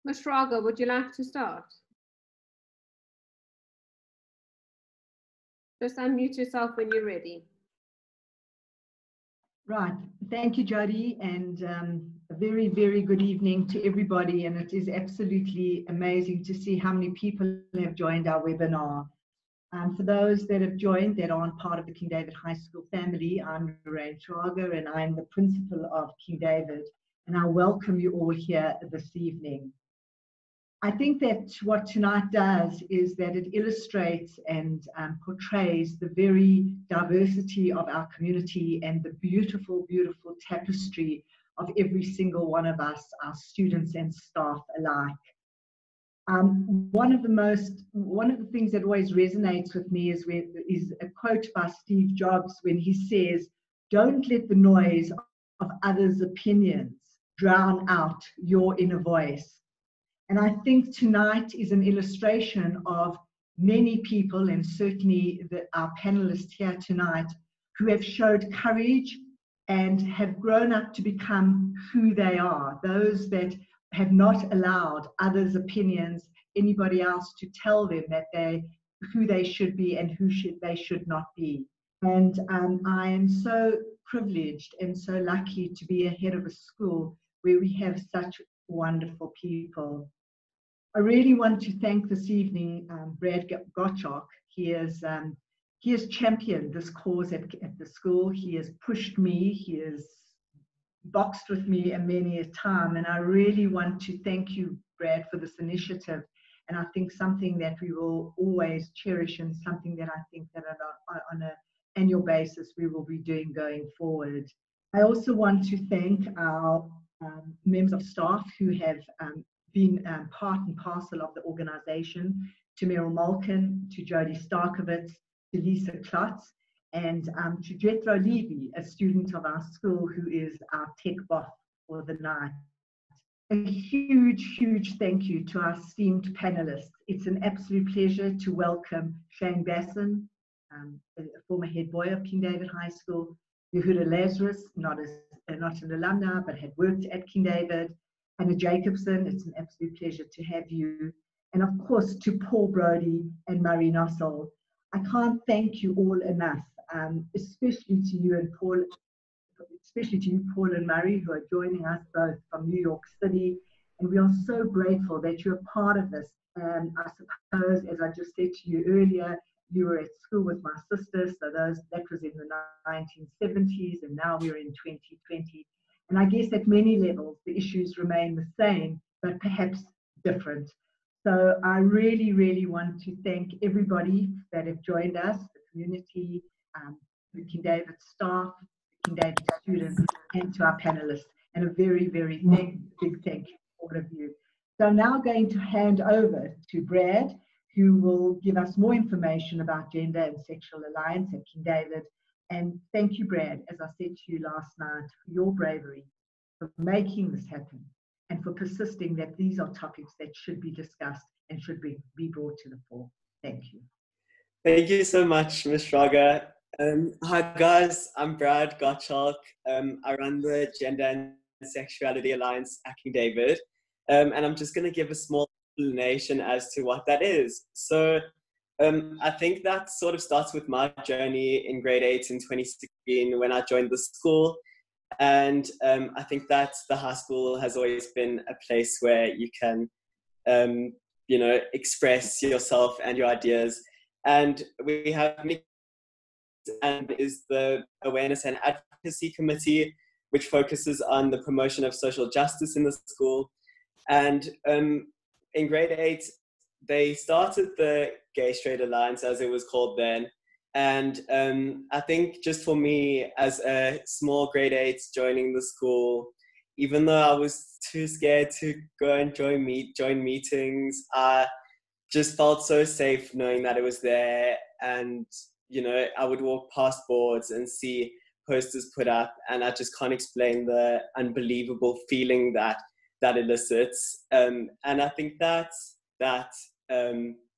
Ms. Schrager, would you like to start? Just unmute yourself when you're ready. Right. Thank you, Jody, and a very, very good evening to everybody. And it is absolutely amazing to see how many people have joined our webinar. For those that have joined that aren't part of the King David High School family, I'm Lorraine Schrager, and I'm the principal of King David, and I welcome you all here this evening. I think that what tonight does is that it illustrates and portrays the very diversity of our community and the beautiful, beautiful tapestry of every single one of us, our students and staff alike. One of the things that always resonates with me is a quote by Steve Jobs when he says, "Don't let the noise of others' opinions drown out your inner voice." And I think tonight is an illustration of many people, and certainly our panelists here tonight, who have showed courage and have grown up to become who they are, those that have not allowed others' opinions, anybody else, to tell them that who they should be and they should not be. And I am so privileged and so lucky to be a head of a school where we have such wonderful people. I really want to thank this evening Brad Gottschalk. He has championed this cause at the school. He has pushed me. He has boxed with me many a time. And I really want to thank you, Brad, for this initiative. And I think something that we will always cherish, and something that I think that on an annual basis we will be doing going forward. I also want to thank our members of staff who have been part and parcel of the organization, to Meryl Malkin, to Jody Starkovitz, to Lisa Klotz, and to Jethro Levy, a student of our school who is our tech boss for the night. A huge, huge thank you to our esteemed panelists. It's an absolute pleasure to welcome Shane Bassin, a former head boy of King David High School, Yehuda Lazarus, not an alumni, but had worked at King David, and Jacobson. It's an absolute pleasure to have you. And of course, to Paul Browde and Murray Nossel. I can't thank you all enough, especially to you and Paul, especially to you, Paul and Murray, who are joining us both from New York City. And we are so grateful that you're part of this. I suppose, as I just said to you earlier, you were at school with my sister, so that was in the 1970s, and now we're in 2020. And I guess at many levels, the issues remain the same, but perhaps different. So I really, really want to thank everybody that have joined us, the community, the King David staff, the King David students, and to our panelists. And a very, very big thank you to all of you. So I'm now going to hand over to Brad, who will give us more information about gender and sexual alliance at King David. And thank you, Brad, as I said to you last night, for your bravery, for making this happen, and for persisting that these are topics that should be discussed and should be brought to the fore. Thank you. Thank you so much, Ms. Schrager. Hi guys, I'm Browde Gottschalk. I run the Gender and Sexuality Alliance at King David. And I'm just going to give a small explanation as to what that is. So I think that sort of starts with my journey in grade 8 in 2016 when I joined the school. And I think that the high school has always been a place where you can, express yourself and your ideas. And we have and is the Awareness and Advocacy Committee, which focuses on the promotion of social justice in the school. And in grade 8, they started the Gay Straight Alliance, as it was called then. And I think just for me, as a small grade 8 joining the school, even though I was too scared to go and join meetings, I just felt so safe knowing that it was there. And, I would walk past boards and see posters put up, and I just can't explain the unbelievable feeling that elicits. And I think that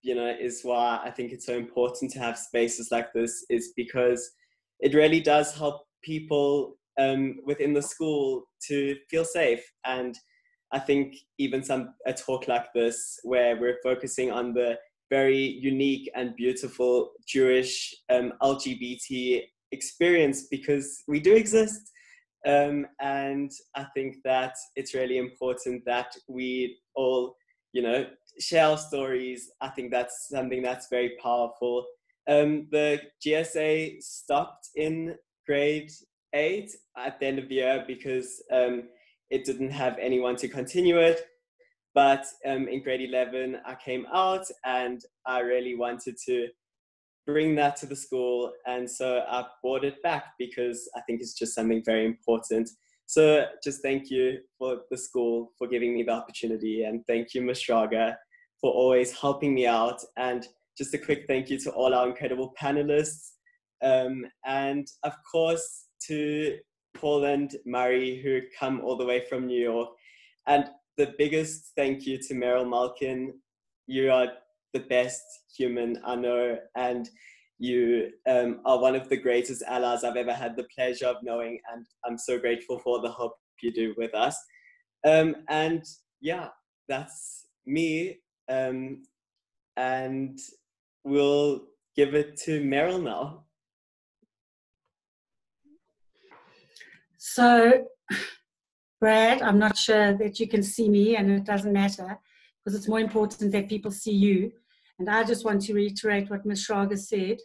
is why I think it's so important to have spaces like this, is because it really does help people within the school to feel safe. And I think even a talk like this, where we're focusing on the very unique and beautiful Jewish LGBT experience, because we do exist. And I think that it's really important that we all, share our stories. I think that's something that's very powerful. The GSA stopped in grade 8 at the end of the year because it didn't have anyone to continue it. But in grade 11, I came out and I really wanted to bring that to the school. And so I brought it back because I think it's just something very important. So just thank you for the school for giving me the opportunity. And thank you, Ms. Schrager, for always helping me out. And just a quick thank you to all our incredible panelists. And of course, to Paul and Murray, who come all the way from New York. And the biggest thank you to Meryl, Malkin. You are the best human I know, and you are one of the greatest allies I've ever had the pleasure of knowing, and I'm so grateful for the help you do with us. And yeah, that's me, and we'll give it to Meryl now. So, Brad, I'm not sure that you can see me, and it doesn't matter because it's more important that people see you. And I just want to reiterate what Ms. Schrager said.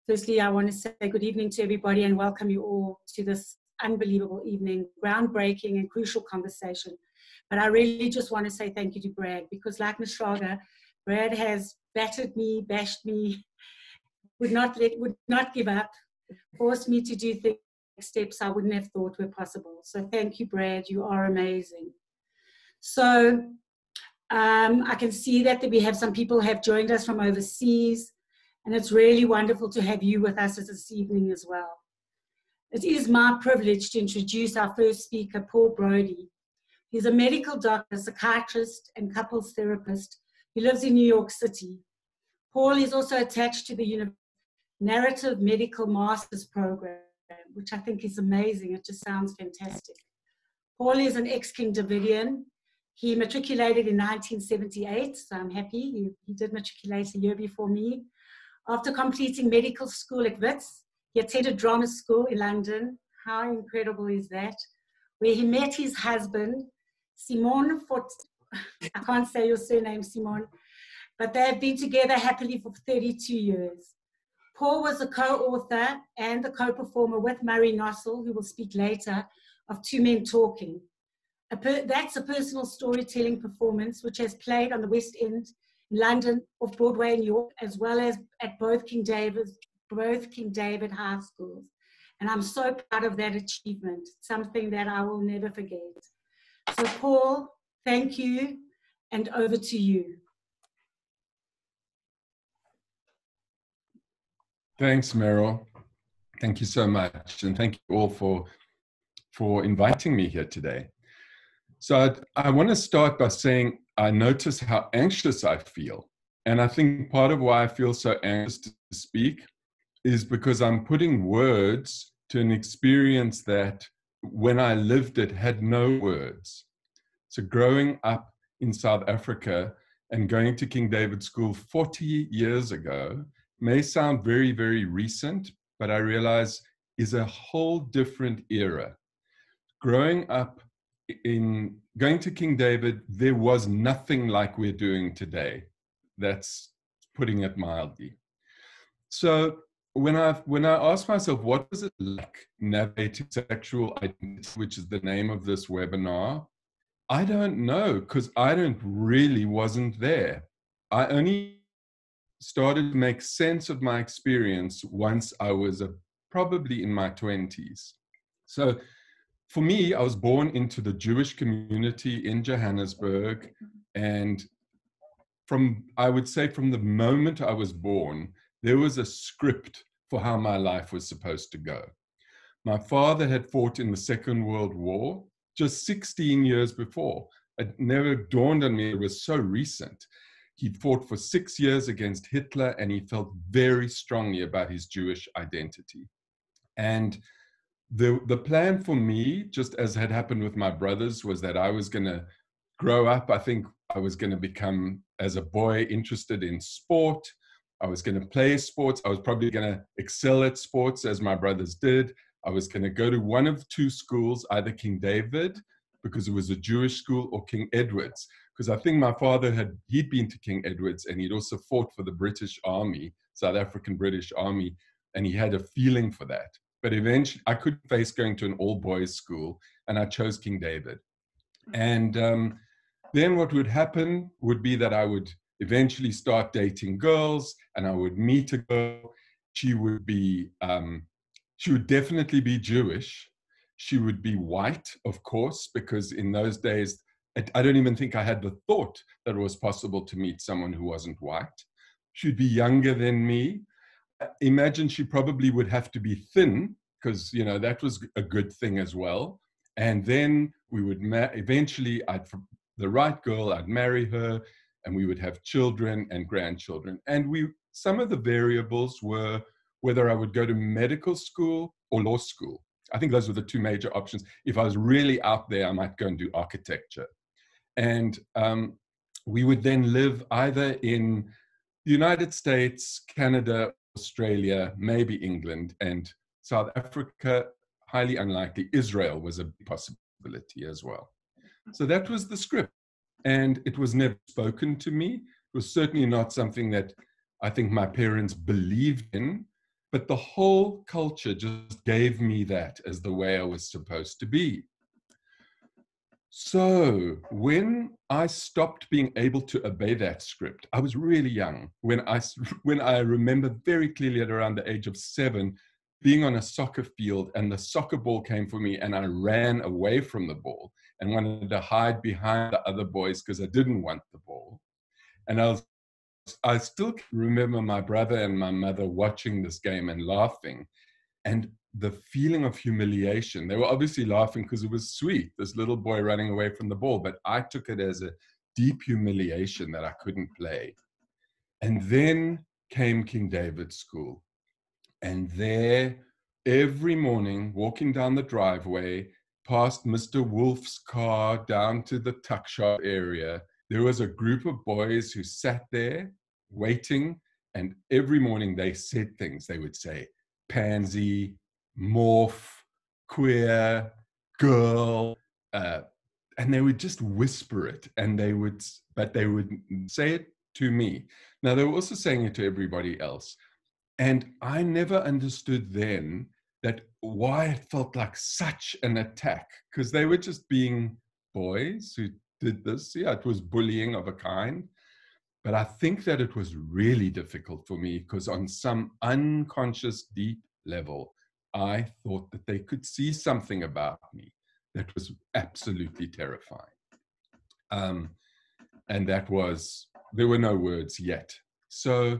Firstly, I want to say good evening to everybody and welcome you all to this unbelievable evening, groundbreaking and crucial conversation. But I really just want to say thank you to Brad, because like Ms. Schrager, Brad has battered me, bashed me, would not give up, forced me to do things, steps I wouldn't have thought were possible. So thank you, Brad, you are amazing. So I can see that we have some people have joined us from overseas, and it's really wonderful to have you with us this evening as well. It is my privilege to introduce our first speaker, Paul Browde. He's a medical doctor, psychiatrist, and couples therapist. He lives in New York City. Paul is also attached to the Narrative Medical Masters Program, which I think is amazing. It just sounds fantastic. Paul is an ex-King Davidian. He matriculated in 1978, so I'm happy. He did matriculate a year before me. After completing medical school at Wits, he attended drama school in London. How incredible is that? Where he met his husband, Simon I can't say your surname, Simon, but they have been together happily for 32 years. Paul was a co-author and the co-performer with Murray Nossel, who will speak later, of Two Men Talking. That's a personal storytelling performance which has played on the West End in London, off Broadway in New York, as well as at both King David high schools. And I'm so proud of that achievement, something that I will never forget. So Paul, thank you, and over to you. Thanks, Meryl. Thank you so much. And thank you all for inviting me here today. So I want to start by saying I notice how anxious I feel. And I think part of why I feel so anxious to speak is because I'm putting words to an experience that when I lived it had no words. So growing up in South Africa and going to King David School 40 years ago may sound very, very recent, but I realize is a whole different era. Growing up in going to King David, there was nothing like we're doing today. That's putting it mildly. So when I asked myself, what was it like navigating sexual identity, which is the name of this webinar, I don't know, because I wasn't there. I only started to make sense of my experience once I was probably in my 20s. So for me, I was born into the Jewish community in Johannesburg, and I would say from the moment I was born, there was a script for how my life was supposed to go. My father had fought in the Second World War just 16 years before. It never dawned on me it was so recent. He'd fought for 6 years against Hitler, and he felt very strongly about his Jewish identity. And the plan for me, just as had happened with my brothers, was that I was going to grow up, I think I was going to become, as a boy, interested in sport. I was going to play sports. I was probably going to excel at sports as my brothers did. I was going to go to one of two schools, either King David, because it was a Jewish school, or King Edward's, because I think my father he'd been to King Edward's, and he'd also fought for the British Army, South African British Army, and he had a feeling for that. But eventually, I couldn't face going to an all-boys school, and I chose King David. And then what would happen would be that I would eventually start dating girls, and I would meet a girl. She would definitely be Jewish. She would be white, of course, because in those days, I don't even think I had the thought that it was possible to meet someone who wasn't white. She'd be younger than me. Imagine she probably would have to be thin, because, you know, that was a good thing as well. And then we would eventually, the right girl, I'd marry her, and we would have children and grandchildren. And some of the variables were whether I would go to medical school or law school. I think those were the two major options. If I was really out there, I might go and do architecture. And we would then live either in the United States, Canada, Australia, maybe England, and South Africa, highly unlikely. Israel was a possibility as well. So that was the script. And it was never spoken to me. It was certainly not something that I think my parents believed in, but the whole culture just gave me that as the way I was supposed to be. So when I stopped being able to obey that script, I was really young. When I remember very clearly at around the age of 7, being on a soccer field, and the soccer ball came for me, and I ran away from the ball and wanted to hide behind the other boys because I didn't want the ball. And I still remember my brother and my mother watching this game and laughing, and the feeling of humiliation. They were obviously laughing because it was sweet, this little boy running away from the ball, but I took it as a deep humiliation that I couldn't play. And then came King David's school. And there, every morning, walking down the driveway, past Mr. Wolf's car, down to the tuck shop area, there was a group of boys who sat there waiting, and every morning they said things. They would say, pansy, morph, queer, girl, and they would just whisper it, but they would say it to me. Now, they were also saying it to everybody else. And I never understood then why it felt like such an attack, because they were just being boys who did this. Yeah, it was bullying of a kind. But I think that it was really difficult for me because on some unconscious, deep level, I thought that they could see something about me that was absolutely terrifying. And that was, there were no words yet. So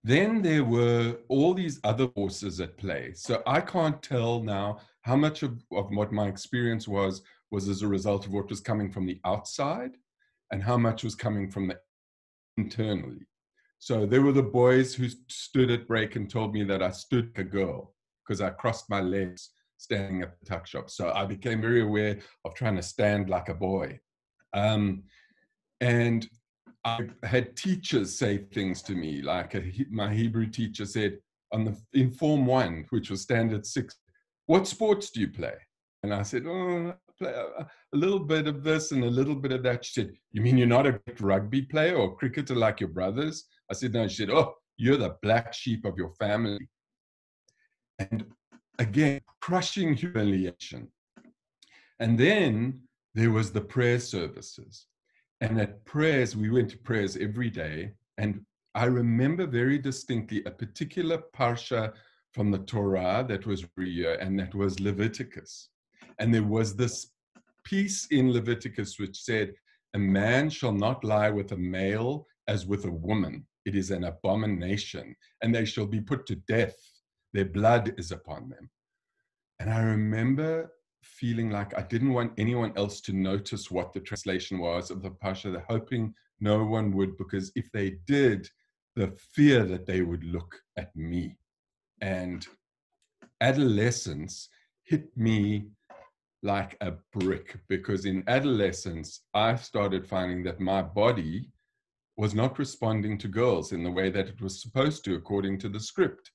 then there were all these other forces at play. So I can't tell now how much of what my experience was as a result of what was coming from the outside and how much was coming from the internally. So there were the boys who stood at break and told me that I stood like a girl because I crossed my legs standing at the tuck shop. So I became very aware of trying to stand like a boy. And I had teachers say things to me, like my Hebrew teacher said in Form 1, which was Standard 6, what sports do you play? And I said, oh, I play a little bit of this and a little bit of that. She said, you mean you're not a great rugby player or cricketer like your brothers? I said, no. She said, oh, you're the black sheep of your family. And again, crushing humiliation. And then there was the prayer services. And at prayers, we went to prayers every day. And I remember very distinctly a particular parsha from the Torah that was every year, and that was Leviticus. And there was this piece in Leviticus which said, a man shall not lie with a male as with a woman. It is an abomination, and they shall be put to death. Their blood is upon them. And I remember feeling like I didn't want anyone else to notice what the translation was of the Pasha, hoping no one would, because if they did, the fear that they would look at me. And adolescence hit me like a brick, because in adolescence, I started finding that my body was not responding to girls in the way that it was supposed to, according to the script.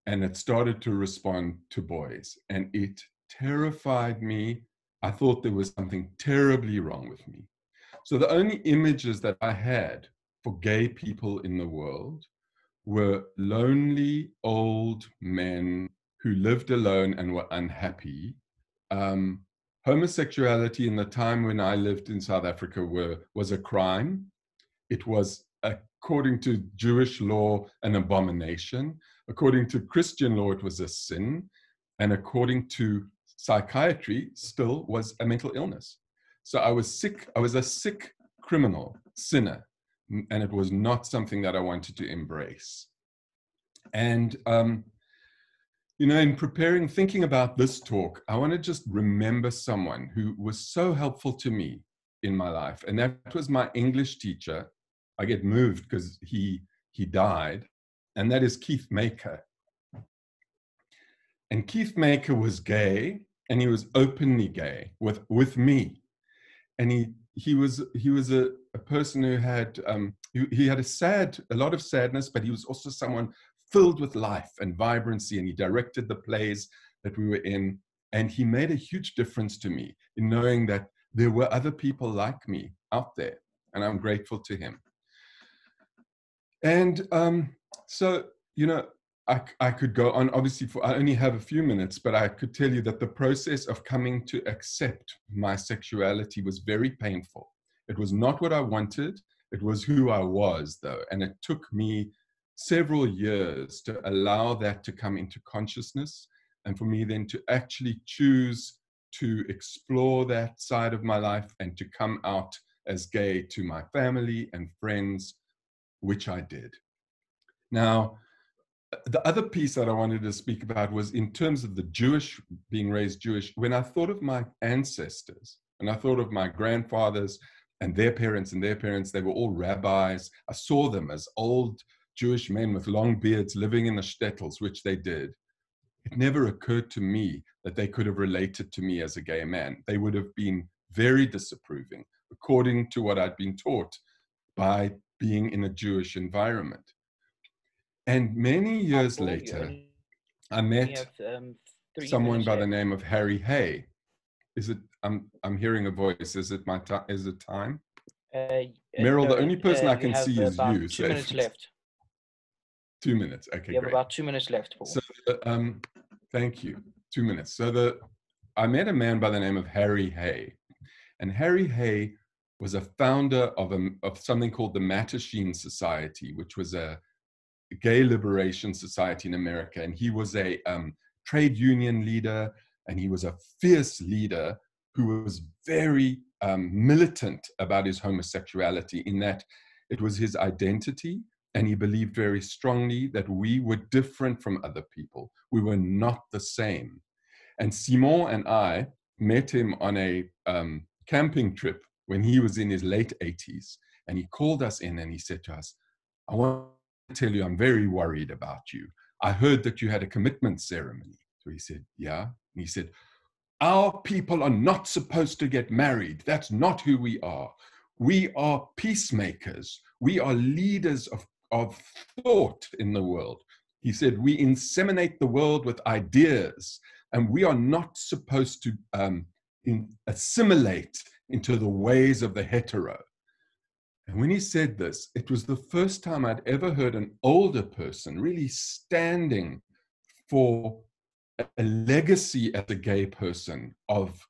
And it started to respond to boys. And it terrified me. I thought there was something terribly wrong with me. So the only images that I had for gay people in the world were lonely old men who lived alone and were unhappy. Homosexuality in the time when I lived in South Africa was a crime. It was, according to Jewish law, an abomination. According to Christian law, it was a sin. And according to psychiatry, still was a mental illness. So I was sick. I was a sick criminal, sinner. And it was not something that I wanted to embrace. And, in preparing, thinking about this talk, I want to just remember someone who was so helpful to me in my life. And that was my English teacher. I get moved because he died. And that is Keith Maker. And Keith Maker was gay, and he was openly gay with me. And he was a person who had he had a lot of sadness, but he was also someone filled with life and vibrancy, and he directed the plays that we were in, and he made a huge difference to me in knowing that there were other people like me out there, and I'm grateful to him. And so, I could go on, obviously, I only have a few minutes, but I could tell you that the process of coming to accept my sexuality was very painful. It was not what I wanted. It was who I was, though. And it took me several years to allow that to come into consciousness, and for me then to actually choose to explore that side of my life and to come out as gay to my family and friends, which I did. Now, the other piece that I wanted to speak about was in terms of the Jewish, being raised Jewish. When I thought of my ancestors, and I thought of my grandfathers and their parents, they were all rabbis. I saw them as old Jewish men with long beards living in the shtetls, which they did. It never occurred to me that they could have related to me as a gay man. They would have been very disapproving, according to what I'd been taught by being in a Jewish environment. And many years later, I met someone by the name of Harry Hay. Is it? I'm hearing a voice. Is it my time? Is it time? Meryl, the only person I can see is you. 2 minutes left. 2 minutes. Okay, you have great. about 2 minutes left, Paul. So, thank you. 2 minutes. So I met a man by the name of Harry Hay, and Harry Hay was a founder of something called the Mattachine Society, which was a gay liberation society in America. And he was a trade union leader, and he was a fierce leader who was very militant about his homosexuality, in that it was his identity, and he believed very strongly that we were different from other people. We were not the same. And Simon and I met him on a camping trip when he was in his late 80s. And he called us in and he said to us, "I want to tell you, I'm very worried about you. I heard that you had a commitment ceremony." So he said, "Yeah." And he said, "Our people are not supposed to get married. That's not who we are. We are peacemakers. We are leaders of thought in the world." He said, "We inseminate the world with ideas, and we are not supposed to assimilate into the ways of the hetero." And when he said this, it was the first time I'd ever heard an older person really standing for a legacy as a gay person of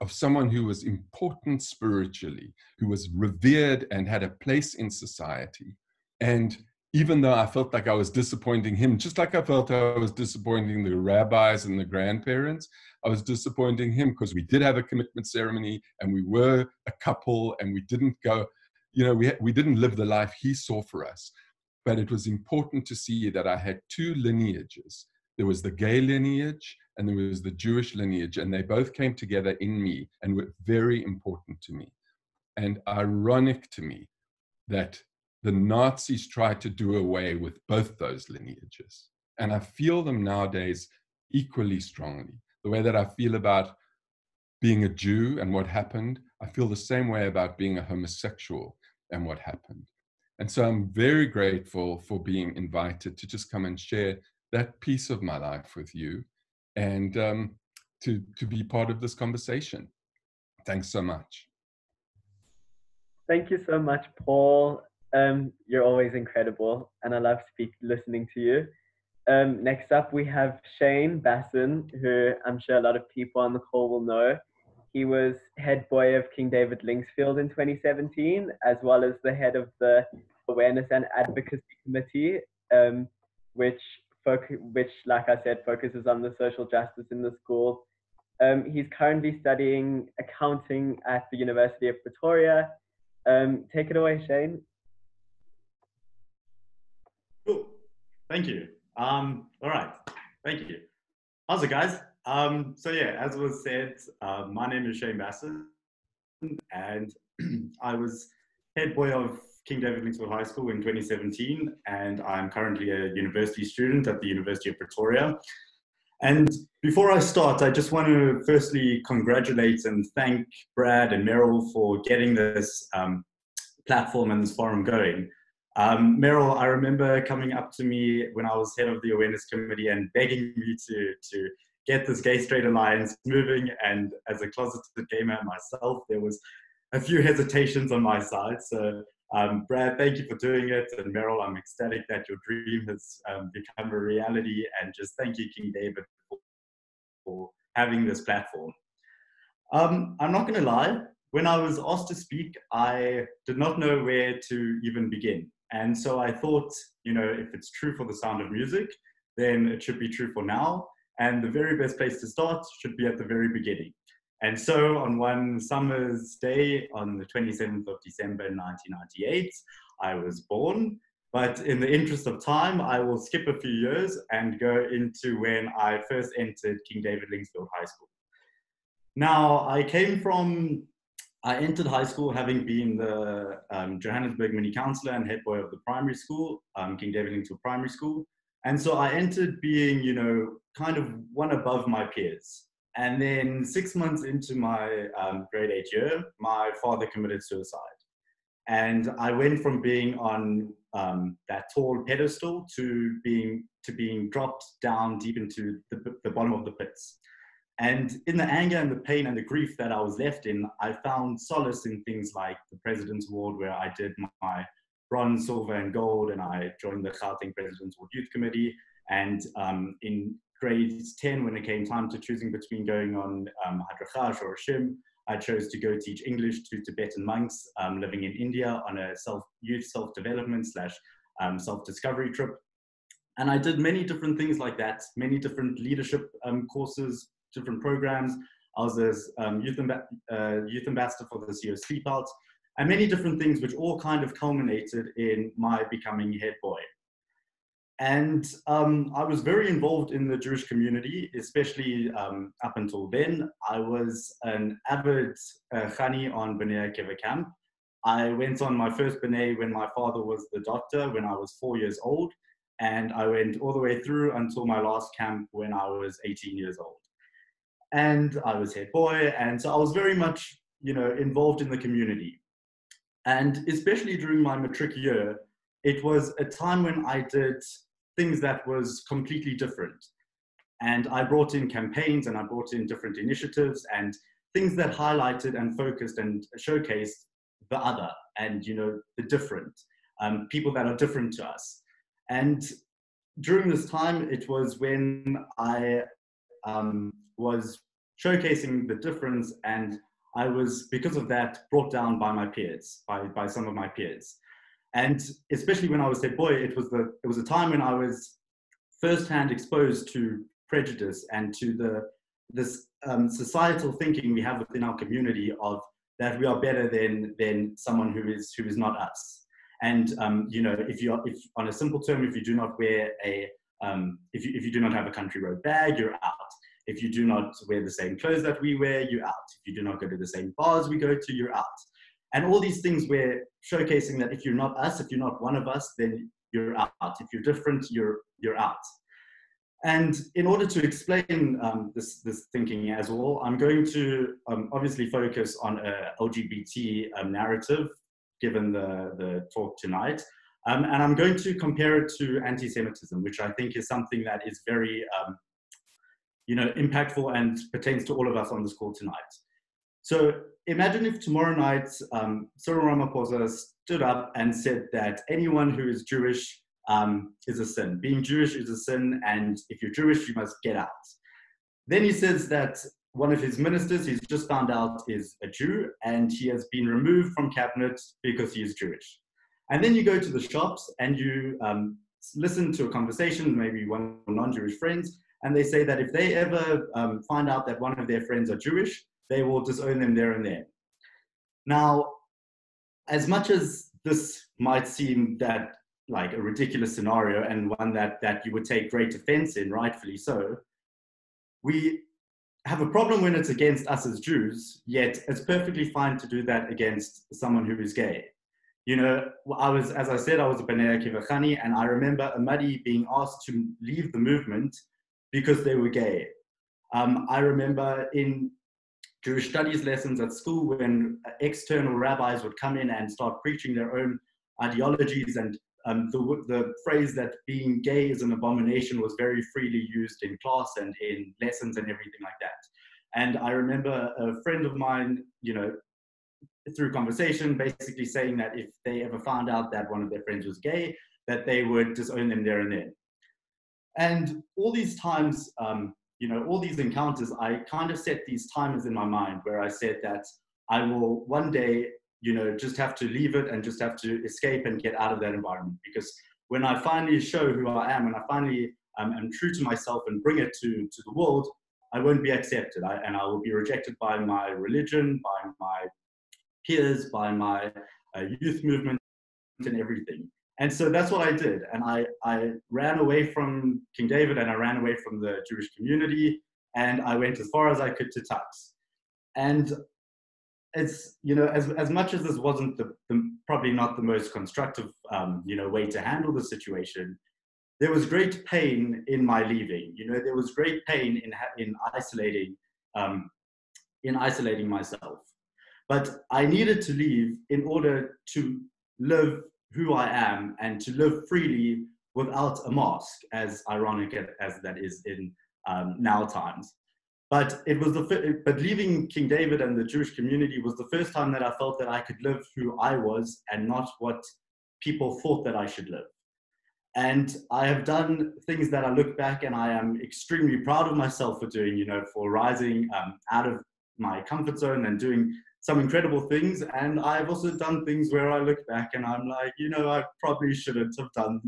someone who was important spiritually, who was revered and had a place in society. And even though I felt like I was disappointing him, just like I felt I was disappointing the rabbis and the grandparents, I was disappointing him because we did have a commitment ceremony and we were a couple and we didn't go, we didn't live the life he saw for us. But it was important to see that I had two lineages. There was the gay lineage and there was the Jewish lineage, and they both came together in me and were very important to me. And ironic to me that the Nazis tried to do away with both those lineages. And I feel them nowadays equally strongly. The way that I feel about being a Jew and what happened. I feel the same way about being a homosexual and what happened. And so I'm very grateful for being invited to just come and share that piece of my life with you and to be part of this conversation. Thanks so much. Thank you so much, Paul. You're always incredible, and I love listening to you. Next up, we have Shane Basson, who I'm sure a lot of people on the call will know. He was head boy of King David Linksfield in 2017, as well as the head of the Awareness and Advocacy Committee, which, like I said, focuses on the social justice in the school. He's currently studying accounting at the University of Pretoria. Take it away, Shane. Cool. Thank you. All right. Thank you. How's it, guys? So yeah, as was said, my name is Shane Bassin, and I was head boy of King David Linksfield High School in 2017, and I'm currently a university student at the University of Pretoria. And before I start, I just want to firstly congratulate and thank Browde and Meryl for getting this platform and this forum going. Meryl, I remember coming up to me when I was head of the Awareness Committee and begging me to get this Gay Straight Alliance moving. And as a closeted gay man myself, there was a few hesitations on my side. So Browde, thank you for doing it. And Meryl, I'm ecstatic that your dream has become a reality. And just thank you, King David, for having this platform. I'm not going to lie. When I was asked to speak, I did not know where to even begin. And so I thought, you know, if it's true for the sound of music, then it should be true for now. And the very best place to start should be at the very beginning. And so on one summer's day, on the 27th of December 1998, I was born. But in the interest of time, I will skip a few years and go into when I first entered King David Linksfield High School. Now, I entered high school having been the Johannesburg mini counselor and head boy of the primary school, King David Linksfield Primary School. And so I entered being, you know, kind of one above my peers. And then 6 months into my grade 8 year, my father committed suicide. And I went from being on that tall pedestal to being dropped down deep into the bottom of the pits. And in the anger and the pain and the grief that I was left in, I found solace in things like the President's Award, where I did my bronze, silver, and gold, and I joined the Gauteng President's Award Youth Committee. And in grade 10, when it came time to choosing between going on Hadrachaj or Shim, I chose to go teach English to Tibetan monks living in India on a youth self-development / self-discovery trip. And I did many different things like that, many different leadership courses, different programs. I was a youth ambassador for the CO Sleep Out, and many different things which all kind of culminated in my becoming head boy. And I was very involved in the Jewish community, especially up until then. I was an avid Chani on B'nai Akiva camp. I went on my first B'nai when my father was the doctor when I was 4 years old. And I went all the way through until my last camp when I was 18 years old. And I was head boy. And so I was very much, you know, involved in the community. And especially during my matric year, it was a time when I did things that was completely different. And I brought in campaigns and I brought in different initiatives and things that highlighted and focused and showcased the other and, you know, the different, people that are different to us. And during this time, it was when I was showcasing the difference, and I was, because of that, brought down by my peers, by some of my peers. And especially when I was head boy, it was a time when I was firsthand exposed to prejudice and to this societal thinking we have within our community of that we are better than someone who is not us. And you know, if on a simple term, if you do not wear if you do not have a country road bag, you're out. If you do not wear the same clothes that we wear, you're out. If you do not go to the same bars we go to, you're out. And all these things we're showcasing that if you're not us, if you're not one of us, then you're out. If you're different, you're out. And in order to explain this thinking as well, I'm going to obviously focus on a LGBT narrative, given the talk tonight. And I'm going to compare it to anti-Semitism, which I think is something that is very impactful and pertains to all of us on this call tonight. So imagine if tomorrow night Cyril Ramaphosa stood up and said that anyone who is Jewish is a sin. Being Jewish is a sin, and if you're Jewish, you must get out. Then he says that one of his ministers he's just found out is a Jew, and he has been removed from cabinet because he is Jewish. And then you go to the shops and you listen to a conversation, maybe one of non-Jewish friends, and they say that if they ever find out that one of their friends are Jewish, they will disown them there and then. Now, as much as this might seem that like a ridiculous scenario and one that you would take great offense in, rightfully so, we have a problem when it's against us as Jews, yet it's perfectly fine to do that against someone who is gay. You know, as I said, I was a B'nai Akiva Chani, and I remember a Madi being asked to leave the movement because they were gay. I remember in Jewish studies lessons at school when external rabbis would come in and start preaching their own ideologies, and the phrase that being gay is an abomination was very freely used in class and in lessons and everything like that. And I remember a friend of mine, through conversation, basically saying that if they ever found out that one of their friends was gay, that they would disown them there and then. And all these times, all these encounters, I kind of set these timers in my mind where I said that I will one day, just have to leave it and just have to escape and get out of that environment. Because when I finally show who I am, and I finally am true to myself and bring it to the world, I won't be accepted. And I will be rejected by my religion, by my peers, by my youth movement and everything. And so that's what I did. And I ran away from King David, and I ran away from the Jewish community, and I went as far as I could to Tux. And it's, as much as this wasn't probably not the most constructive, way to handle the situation, there was great pain in my leaving. There was great pain in isolating myself. But I needed to leave in order to live who I am and to live freely without a mask, as ironic as that is in now times. But but leaving King David and the Jewish community was the first time that I felt that I could live who I was and not what people thought that I should live. And I have done things that I look back and I am extremely proud of myself for doing, for rising out of my comfort zone and doing some incredible things. And I've also done things where I look back and I'm like, I probably shouldn't have done,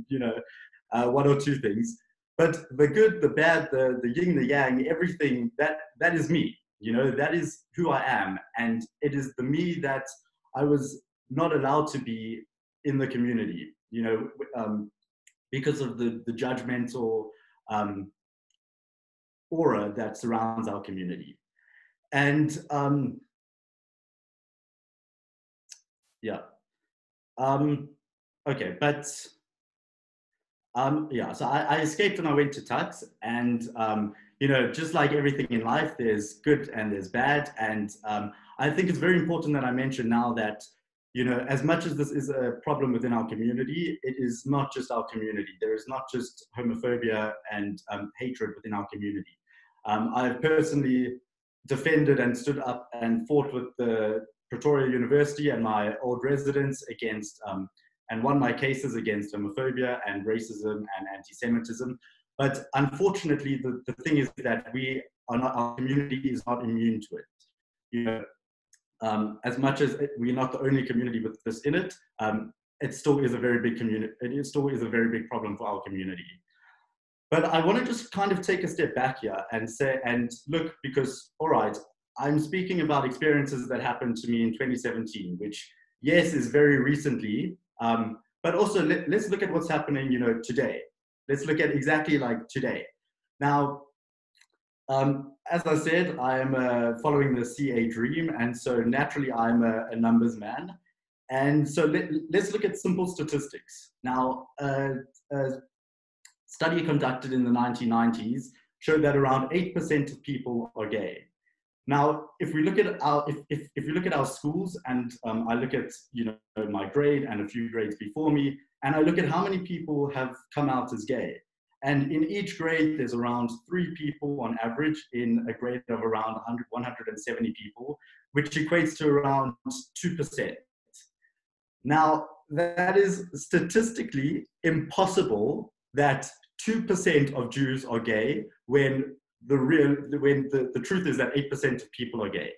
one or two things. But the good, the bad, the yin, the yang, everything, that is me. That is who I am. And it is the me that I was not allowed to be in the community, because of the judgmental aura that surrounds our community. And okay, but so I escaped and I went to Tux, and just like everything in life, there's good and there's bad. And I think it's very important that I mention now that, as much as this is a problem within our community, it is not just our community. There is not just homophobia and hatred within our community. I've personally defended and stood up and fought with the Pretoria University and my old residents against, and won my cases against homophobia and racism and anti-Semitism. But unfortunately, the thing is that our community is not immune to it. As much as we're not the only community with this in it, it still is a very big community. It still is a very big problem for our community. But I want to just kind of take a step back here and look, because, all right, I'm speaking about experiences that happened to me in 2017, which, yes, is very recently, but also let's look at what's happening, today. Let's look at exactly like today. Now, as I said, I am following the CA dream, and so naturally I'm a numbers man. And so let's look at simple statistics. Now, study conducted in the 1990s showed that around 8% of people are gay. Now, if we look at our, if we look at our schools, and I look at, you know, my grade and a few grades before me, and I look at how many people have come out as gay, and in each grade there's around 3 people on average in a grade of around 170 people, which equates to around 2%. Now, that is statistically impossible that 2% of Jews are gay when the truth is that 8% of people are gay.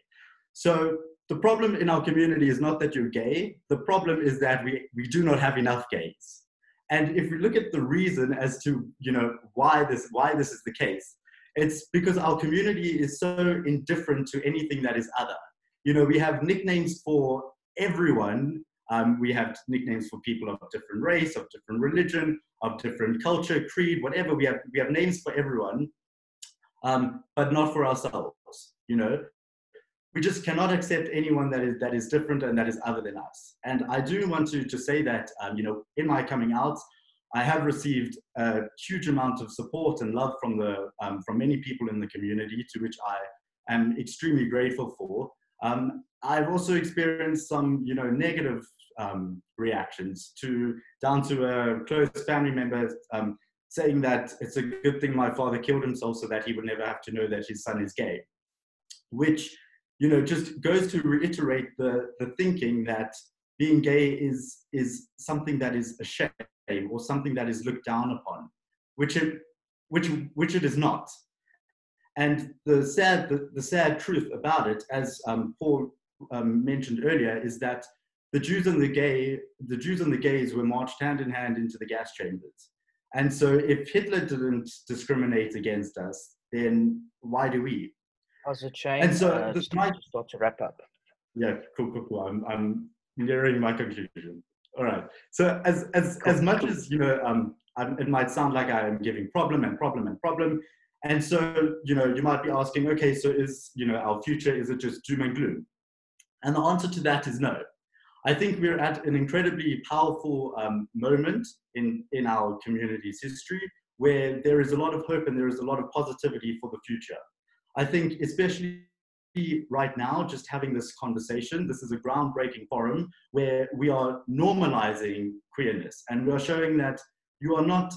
So the problem in our community is not that you're gay. The problem is that we do not have enough gays. And if we look at the reason as to, you know, why this is the case, it's because our community is so indifferent to anything that is other. You know, we have nicknames for everyone. We have nicknames for people of different race, of different religion, of different culture, creed, whatever. We have names for everyone. But not for ourselves, you know. We just cannot accept anyone that is different and that is other than us. And I do want to say that, you know, in my coming out, I have received a huge amount of support and love from many people in the community, to which I am extremely grateful for. I've also experienced some, you know, negative reactions down to a close family member saying that it's a good thing my father killed himself so that he would never have to know that his son is gay, which, you know, just goes to reiterate the thinking that being gay is something that is a shame or something that is looked down upon, which it is not. And the sad truth about it, as Paul mentioned earlier, is that the Jews and the gays were marched hand in hand into the gas chambers. And so if Hitler didn't discriminate against us, then why do we? How's it change? And so just start to wrap up. Yeah, cool. I'm nearing my conclusion. All right. So as much as, you know, it might sound like I am giving problem. And so, you know, you might be asking, okay, so is, you know, our future, is it just doom and gloom? And the answer to that is no. I think we're at an incredibly powerful moment in our community's history, where there is a lot of hope and there is a lot of positivity for the future. I think especially right now, just having this conversation, this is a groundbreaking forum where we are normalizing queerness, and we are showing that you are not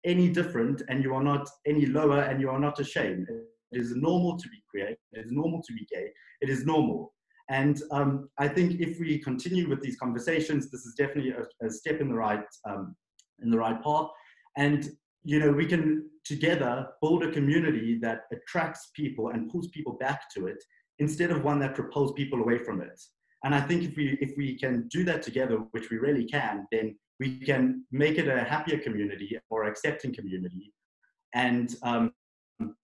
any different and you are not any lower and you are not ashamed. It is normal to be queer, it is normal to be gay, it is normal. And I think if we continue with these conversations, this is definitely a step in the right path. And, you know, we can together build a community that attracts people and pulls people back to it, instead of one that repels people away from it. And I think if we can do that together, which we really can, then we can make it a happier community or accepting community. And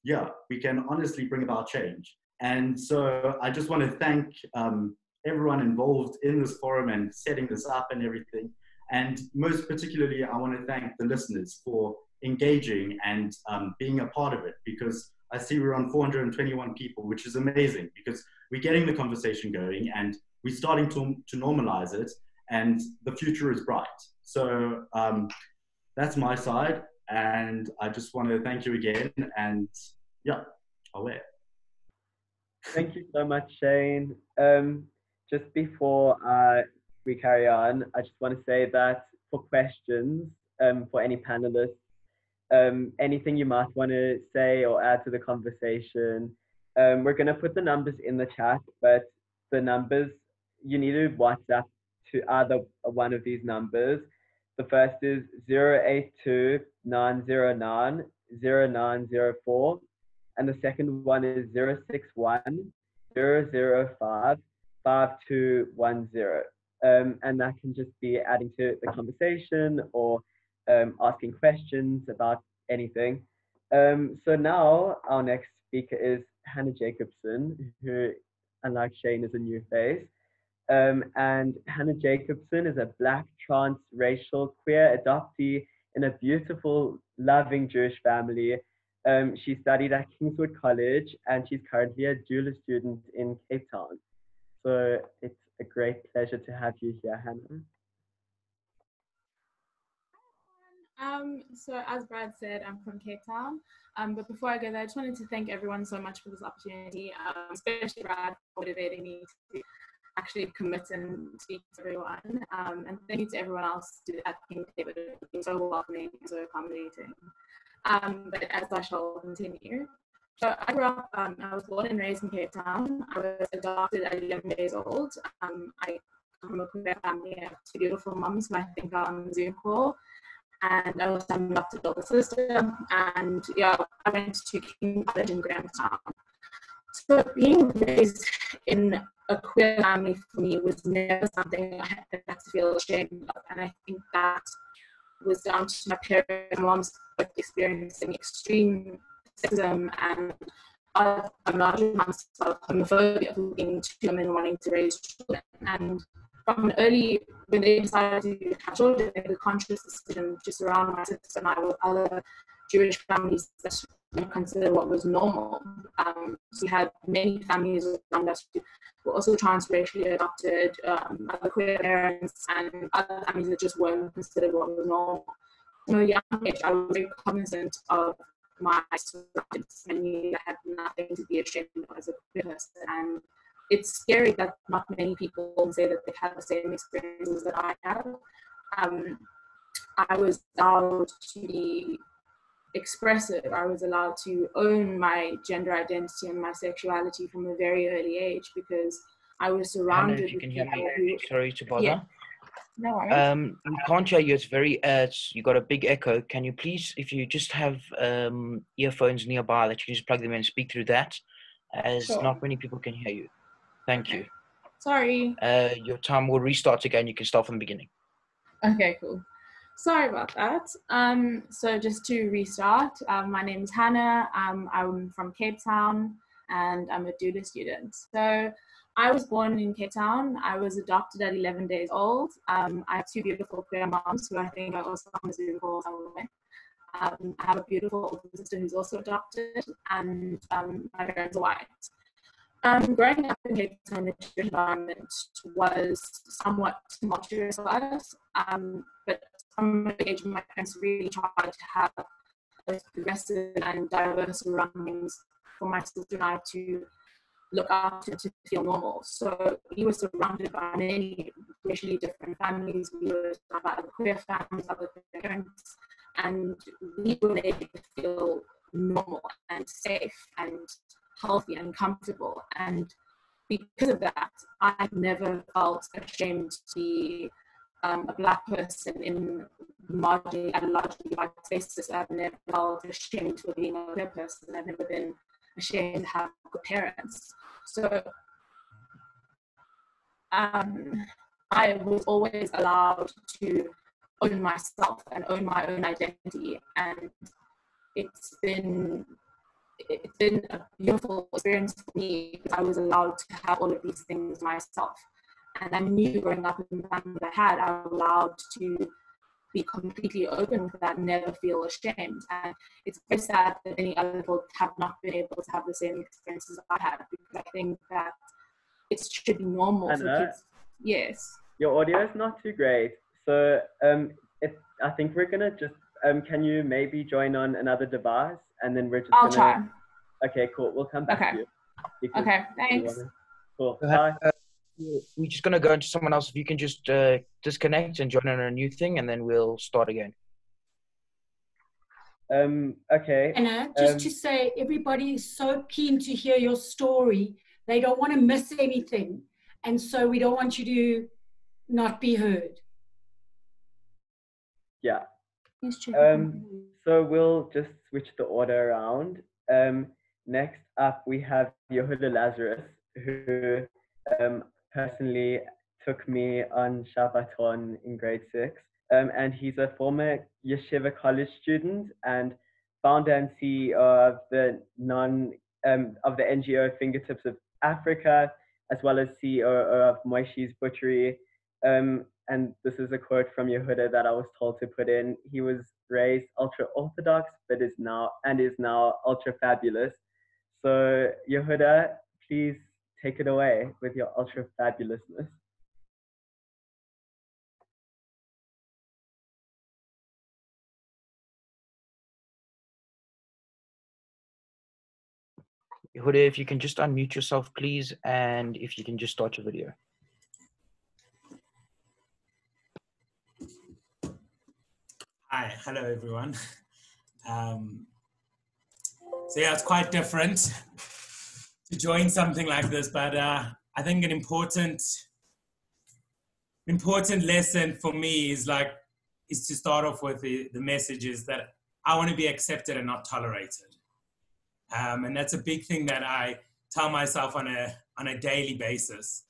yeah, we can honestly bring about change. And so I just want to thank everyone involved in this forum and setting this up and everything. And most particularly, I want to thank the listeners for engaging and being a part of it, because I see we're on 421 people, which is amazing, because we're getting the conversation going and we're starting to normalize it, and the future is bright. So that's my side. And I just want to thank you again. And yeah, away. Thank you so much, Shane. Just before we carry on, I just want to say that for questions for any panelists, anything you might want to say or add to the conversation, we're going to put the numbers in the chat, but the numbers, you need to WhatsApp to either one of these numbers. The first is 082 909 0904. And the second one is 061 005 5210. And that can just be adding to the conversation or asking questions about anything. So now our next speaker is Hannah Jacobson, who, unlike Shane, is a new face. And Hannah Jacobson is a Black, trans, racial, queer adoptee in a beautiful, loving Jewish family. She studied at Kingswood College, and she's currently a Jewish student in Cape Town. So it's a great pleasure to have you here, Hannah. So as Brad said, I'm from Cape Town. But before I go there, I just wanted to thank everyone so much for this opportunity, especially Brad for motivating me to actually commit and speak to everyone. And thank you to everyone else at King David for being so welcoming and so accommodating. But as I shall continue. So I grew up, I was born and raised in Cape Town. I was adopted at 11 days old. I come from a queer family. I have two beautiful moms who I think are on the Zoom call. And I was an adopted older sister. And yeah, I went to King College in Grahamstown. So being raised in a queer family for me was never something I had to feel ashamed of. And I think that was down to my parents and mom's experiencing extreme sexism and larger amounts of homophobia for being two women wanting to raise children. And from an early, when they decided to have children, they made a conscious decision to surround my sister and I with other Jewish families that didn't consider what was normal. So we had many families around us who were also transracially adopted, other queer parents, and other families that just weren't considered what was normal. From a young age, I was very cognizant of my surroundings and knew I had nothing to be ashamed of as a queer person. And it's scary that not many people say that they've had the same experiences that I have. I was allowed to be expressive. I was allowed to own my gender identity and my sexuality from a very early age because I was surrounded Hannah, if you with can hear people me, who, sorry to bother. Yeah. No worries. We can't hear you. It's very, you got a big echo. Can you please, if you just have earphones nearby, that you just plug them in and speak through that, as Sure. not many people can hear you. Thank Okay. you. Sorry. Your time will restart again. You can start from the beginning. Okay, cool. Sorry about that. So just to restart, my name is Hannah. I'm from Cape Town and I'm a Duda student. So I was born in Cape Town. I was adopted at 11 days old. I have two beautiful queer moms who I think are also on the Zoom call somewhere. I have a beautiful older sister who's also adopted, and my parents are white. Growing up in Cape Town, the Jewish environment was somewhat tumultuous for us, but from an age, my parents really tried to have a progressive and diverse surroundings for my sister and I to look after, to feel normal. So we were surrounded by many racially different families. We were surrounded by other queer families, other queer parents, and we were able to feel normal and safe and healthy and comfortable. And because of that, I never felt ashamed to be a Black person in largely white spaces. I've never felt ashamed for being a queer person. I've never been ashamed to have good parents. So I was always allowed to own myself and own my own identity, and it's been a beautiful experience for me because I was allowed to have all of these things myself. And I knew growing up in the family that I had, I was allowed to be completely open to that, never feel ashamed. And it's very sad that many other people have not been able to have the same experiences I had, because I think that it should be normal for kids. Yes. Your audio is not too great. So I think we're gonna just, can you maybe join on another device and then we're just I'll try. Okay, cool. We'll come back to you. Okay, thanks. Cool. Bye. We're just going to go into someone else. If you can just disconnect and join on a new thing, and then we'll start again. Okay. Anna, just to say, everybody is so keen to hear your story. They don't want to miss anything. And so we don't want you to not be heard. Yeah. So we'll just switch the order around. Next up, we have Yehuda Lazarus, who personally took me on Shabbaton in grade 6. And he's a former Yeshiva college student and founder and CEO of the NGO Fingertips of Africa, as well as CEO of Moishi's Butchery. And this is a quote from Yehuda that I was told to put in. He was raised ultra-Orthodox, but is now ultra-fabulous. So Yehuda, please take it away with your ultra-fabulousness. Yehuda, if you can just unmute yourself, please, and if you can just start your video. Hi, hello everyone. So yeah, it's quite different to join something like this, but I think an important lesson for me is to start off with the message is that I want to be accepted and not tolerated. And that's a big thing that I tell myself on a daily basis.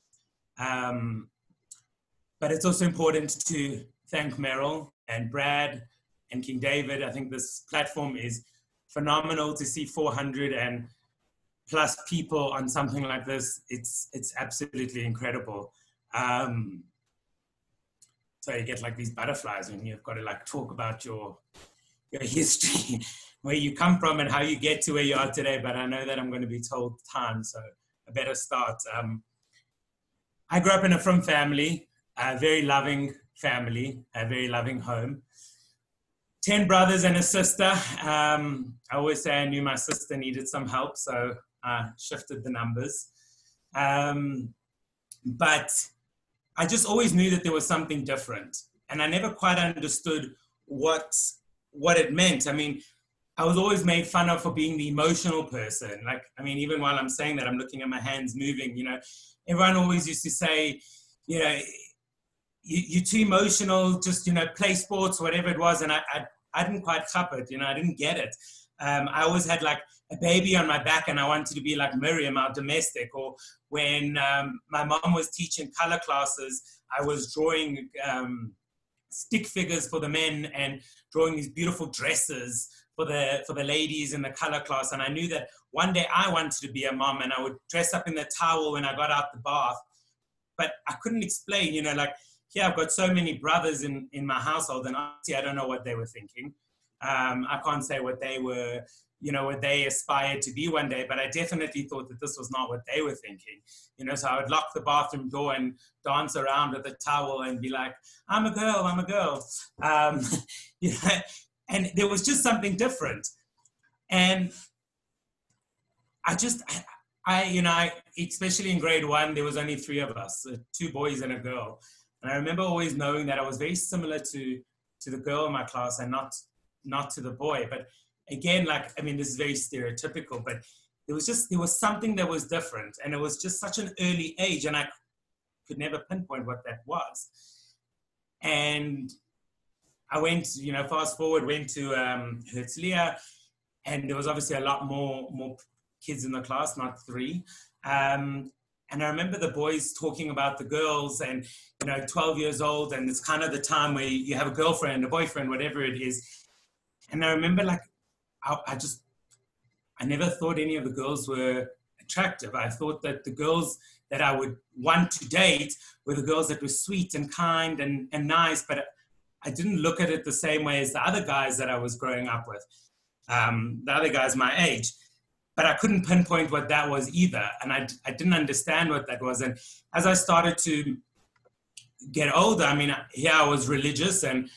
But it's also important to thank Meryl and Brad and King David. I think this platform is phenomenal to see 400 and plus people on something like this. It's absolutely incredible. So you get like these butterflies when you've got to like talk about your history, where you come from and how you get to where you are today. But I know that I'm going to be told time, so I better start. I grew up in a frum family, a very loving family, a very loving home. 10 brothers and a sister. I always say I knew my sister needed some help, so I shifted the numbers. But I just always knew that there was something different, and I never quite understood what it meant. I mean, I was always made fun of for being the emotional person. Like, I mean, even while I'm saying that, I'm looking at my hands moving, you know, everyone always used to say, you know, you're too emotional, just, you know, play sports, whatever it was. And I didn't quite cup it, you know, I didn't get it. I always had like a baby on my back and I wanted to be like Miriam, our domestic. Or when my mom was teaching color classes, I was drawing stick figures for the men and drawing these beautiful dresses for the ladies in the color class. And I knew that one day I wanted to be a mom, and I would dress up in the towel when I got out the bath. But I couldn't explain, you know, like, here I've got so many brothers in my household, and honestly, I don't know what they were thinking. I can't say what they were, you know, what they aspired to be one day, but I definitely thought that this was not what they were thinking. You know, so I would lock the bathroom door and dance around with a towel and be like, I'm a girl, I'm a girl. You know, and there was just something different. And you know, especially in grade 1, there was only 3 of us, 2 boys and a girl. And I remember always knowing that I was very similar to the girl in my class and not to the boy. But again, like, I mean, this is very stereotypical, but there was something that was different. And it was just such an early age, and I could never pinpoint what that was. And I went, you know, fast forward, went to Herzliya, and there was obviously a lot more kids in the class, not 3. And I remember the boys talking about the girls and, you know, 12 years old, and it's kind of the time where you have a girlfriend, a boyfriend, whatever it is. And I remember, like, I never thought any of the girls were attractive. I thought that the girls that I would want to date were the girls that were sweet and kind and nice, but I didn't look at it the same way as the other guys that I was growing up with, the other guys my age. But I couldn't pinpoint what that was either. And I didn't understand what that was. And as I started to get older, I mean, here I was religious and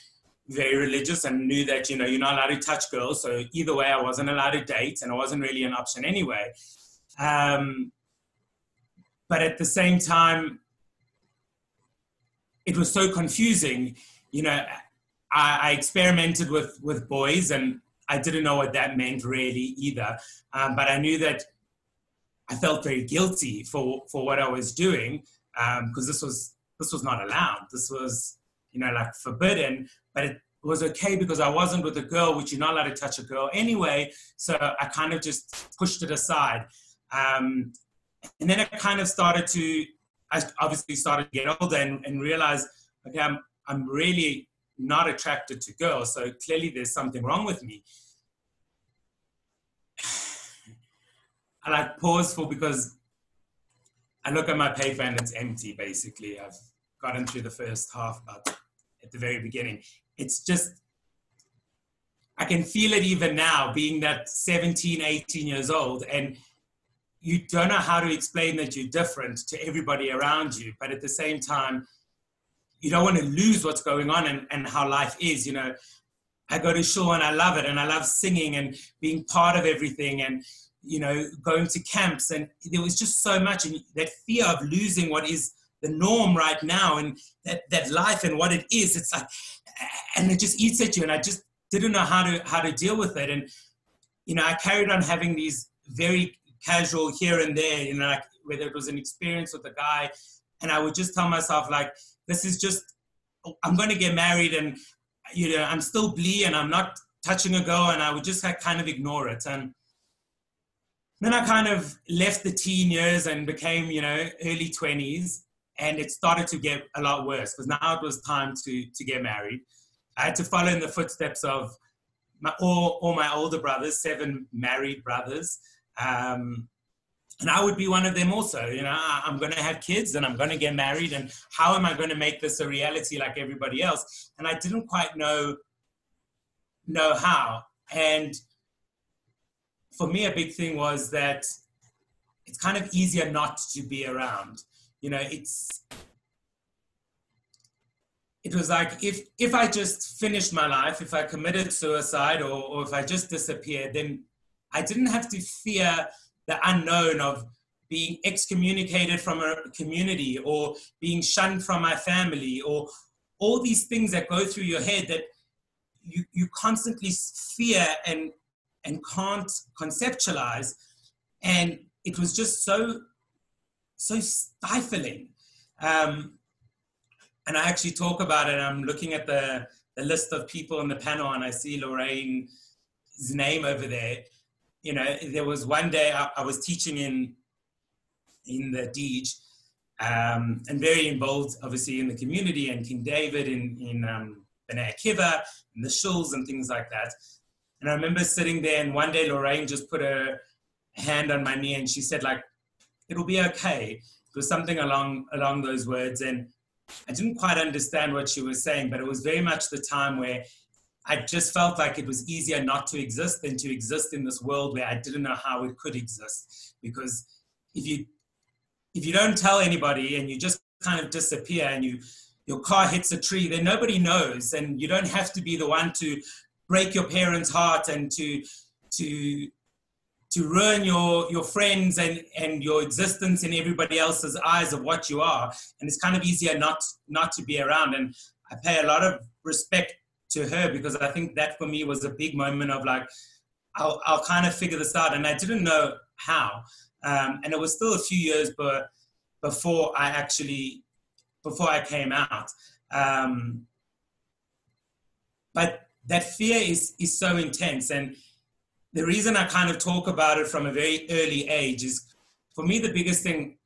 very religious and knew that, you know, you're not allowed to touch girls. So either way, I wasn't allowed to date, and it wasn't really an option anyway. But at the same time, it was so confusing. You know, I experimented with boys, and I didn't know what that meant really either. But I knew that I felt very guilty for what I was doing, because this was not allowed. This was, you know, like forbidden, but it was okay because I wasn't with a girl, which you're not allowed to touch a girl anyway. So I kind of just pushed it aside. And then I kind of I obviously started to get older and realize, okay, I'm really not attracted to girls, so clearly there's something wrong with me. I like pause because I look at my paper and it's empty, basically. I've gotten through the first half, but at the very beginning, it's just, I can feel it even now, being that 17, 18 years old, and you don't know how to explain that you're different to everybody around you, but at the same time, you don't want to lose what's going on and how life is. You know, I go to shul and I love it, and I love singing and being part of everything, and going to camps, and there was just so much, and that fear of losing what is the norm right now, and that life and what it is, it's like, and it just eats at you, and I just didn't know how to deal with it. And I carried on having these very casual here and there, like whether it was an experience with a guy, and I would just tell myself, like, this is just, I'm going to get married, and I'm still blee, and I'm not touching a girl, and I would just kind of ignore it. And then I kind of left the teen years and became, early 20s, and it started to get a lot worse, because now it was time to get married. I had to follow in the footsteps of all my older brothers, 7 married brothers. And I would be one of them also. I'm going to have kids, and I'm going to get married, and how am I going to make this a reality like everybody else? And I didn't quite know how. And for me, a big thing was that it's kind of easier not to be around. It was like, if I just finished my life, if I committed suicide, or if I just disappeared, then I didn't have to fear the unknown of being excommunicated from a community, or being shunned from my family, or all these things that go through your head that you constantly fear and can't conceptualize. And it was just so stifling. And I actually talk about it. I'm looking at the list of people on the panel, and I see Lorraine's name over there. There was one day I was teaching in the Deej, and very involved, obviously, in the community, and King David, in B'nai Akiva, and the shuls and things like that. And I remember sitting there, and one day Lorraine just put her hand on my knee, and she said, like, it'll be okay. It was something along those words. And I didn't quite understand what she was saying, but it was very much the time where I just felt like it was easier not to exist than to exist in this world where I didn't know how it could exist. Because if you don't tell anybody, and you just kind of disappear, and your car hits a tree, then nobody knows, and you don't have to be the one to break your parents' heart and to ruin your friends and your existence in everybody else's eyes of what you are. And it's kind of easier not to be around. And I pay a lot of respect to her, because I think that for me was a big moment of like, I'll kind of figure this out. And I didn't know how. And it was still a few years before I came out. But that fear is so intense. And the reason I kind of talk about it from a very early age is, for me, the biggest thing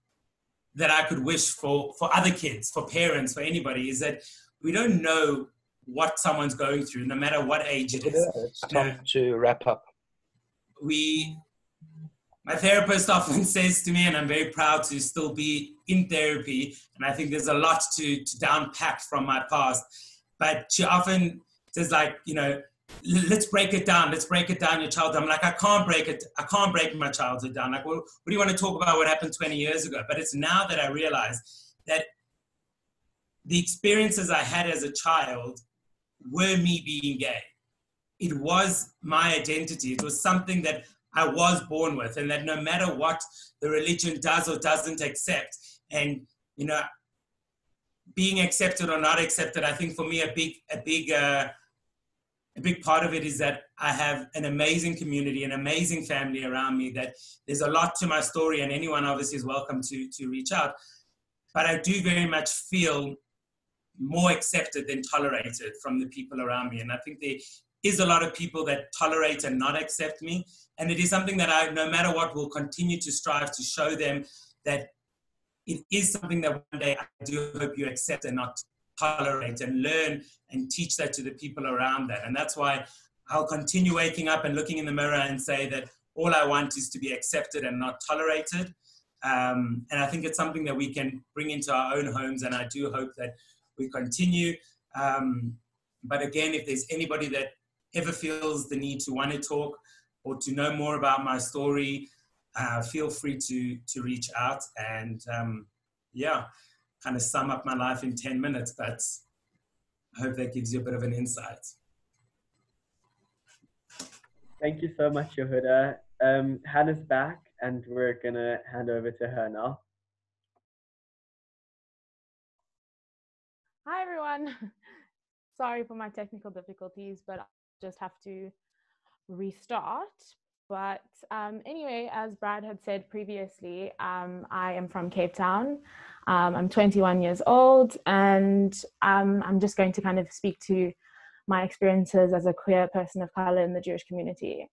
that I could wish for other kids, for parents, for anybody, is that we don't know what someone's going through, no matter what age it is. It's time to wrap up. My therapist often says to me, and I'm very proud to still be in therapy, and I think there's a lot to unpack from my past, but she often says, like, let's break it down. Let's break it down, your childhood. I'm like, I can't break it. I can't break my childhood down. Like, well, what do you want to talk about what happened 20 years ago? But it's now that I realize that the experiences I had as a child were me being gay. It was my identity. It was something that I was born with, and that no matter what the religion does or doesn't accept, and, being accepted or not accepted, I think for me, a big part of it is that I have an amazing community, an amazing family around me, that there's a lot to my story, and anyone obviously is welcome to reach out. But I do very much feel more accepted than tolerated from the people around me. And I think there is a lot of people that tolerate and not accept me. And it is something that I, no matter what, will continue to strive to show them that it is something that one day I do hope you accept and not tolerate, and learn and teach that to the people around that. And that's why I'll continue waking up and looking in the mirror and say that all I want is to be accepted and not tolerated. And I think it's something that we can bring into our own homes, and I do hope that we continue. But again, if there's anybody that ever feels the need to want to talk or to know more about my story, feel free to reach out. And kind of sum up my life in 10 minutes, but I hope that gives you a bit of an insight. Thank you so much, Yehuda. Hannah's back, and we're gonna hand over to her now. Hi, everyone. Sorry for my technical difficulties, but I just have to restart. But anyway, as Brad had said previously, I am from Cape Town. I'm 21 years old, and I'm just going to kind of speak to my experiences as a queer person of color in the Jewish community.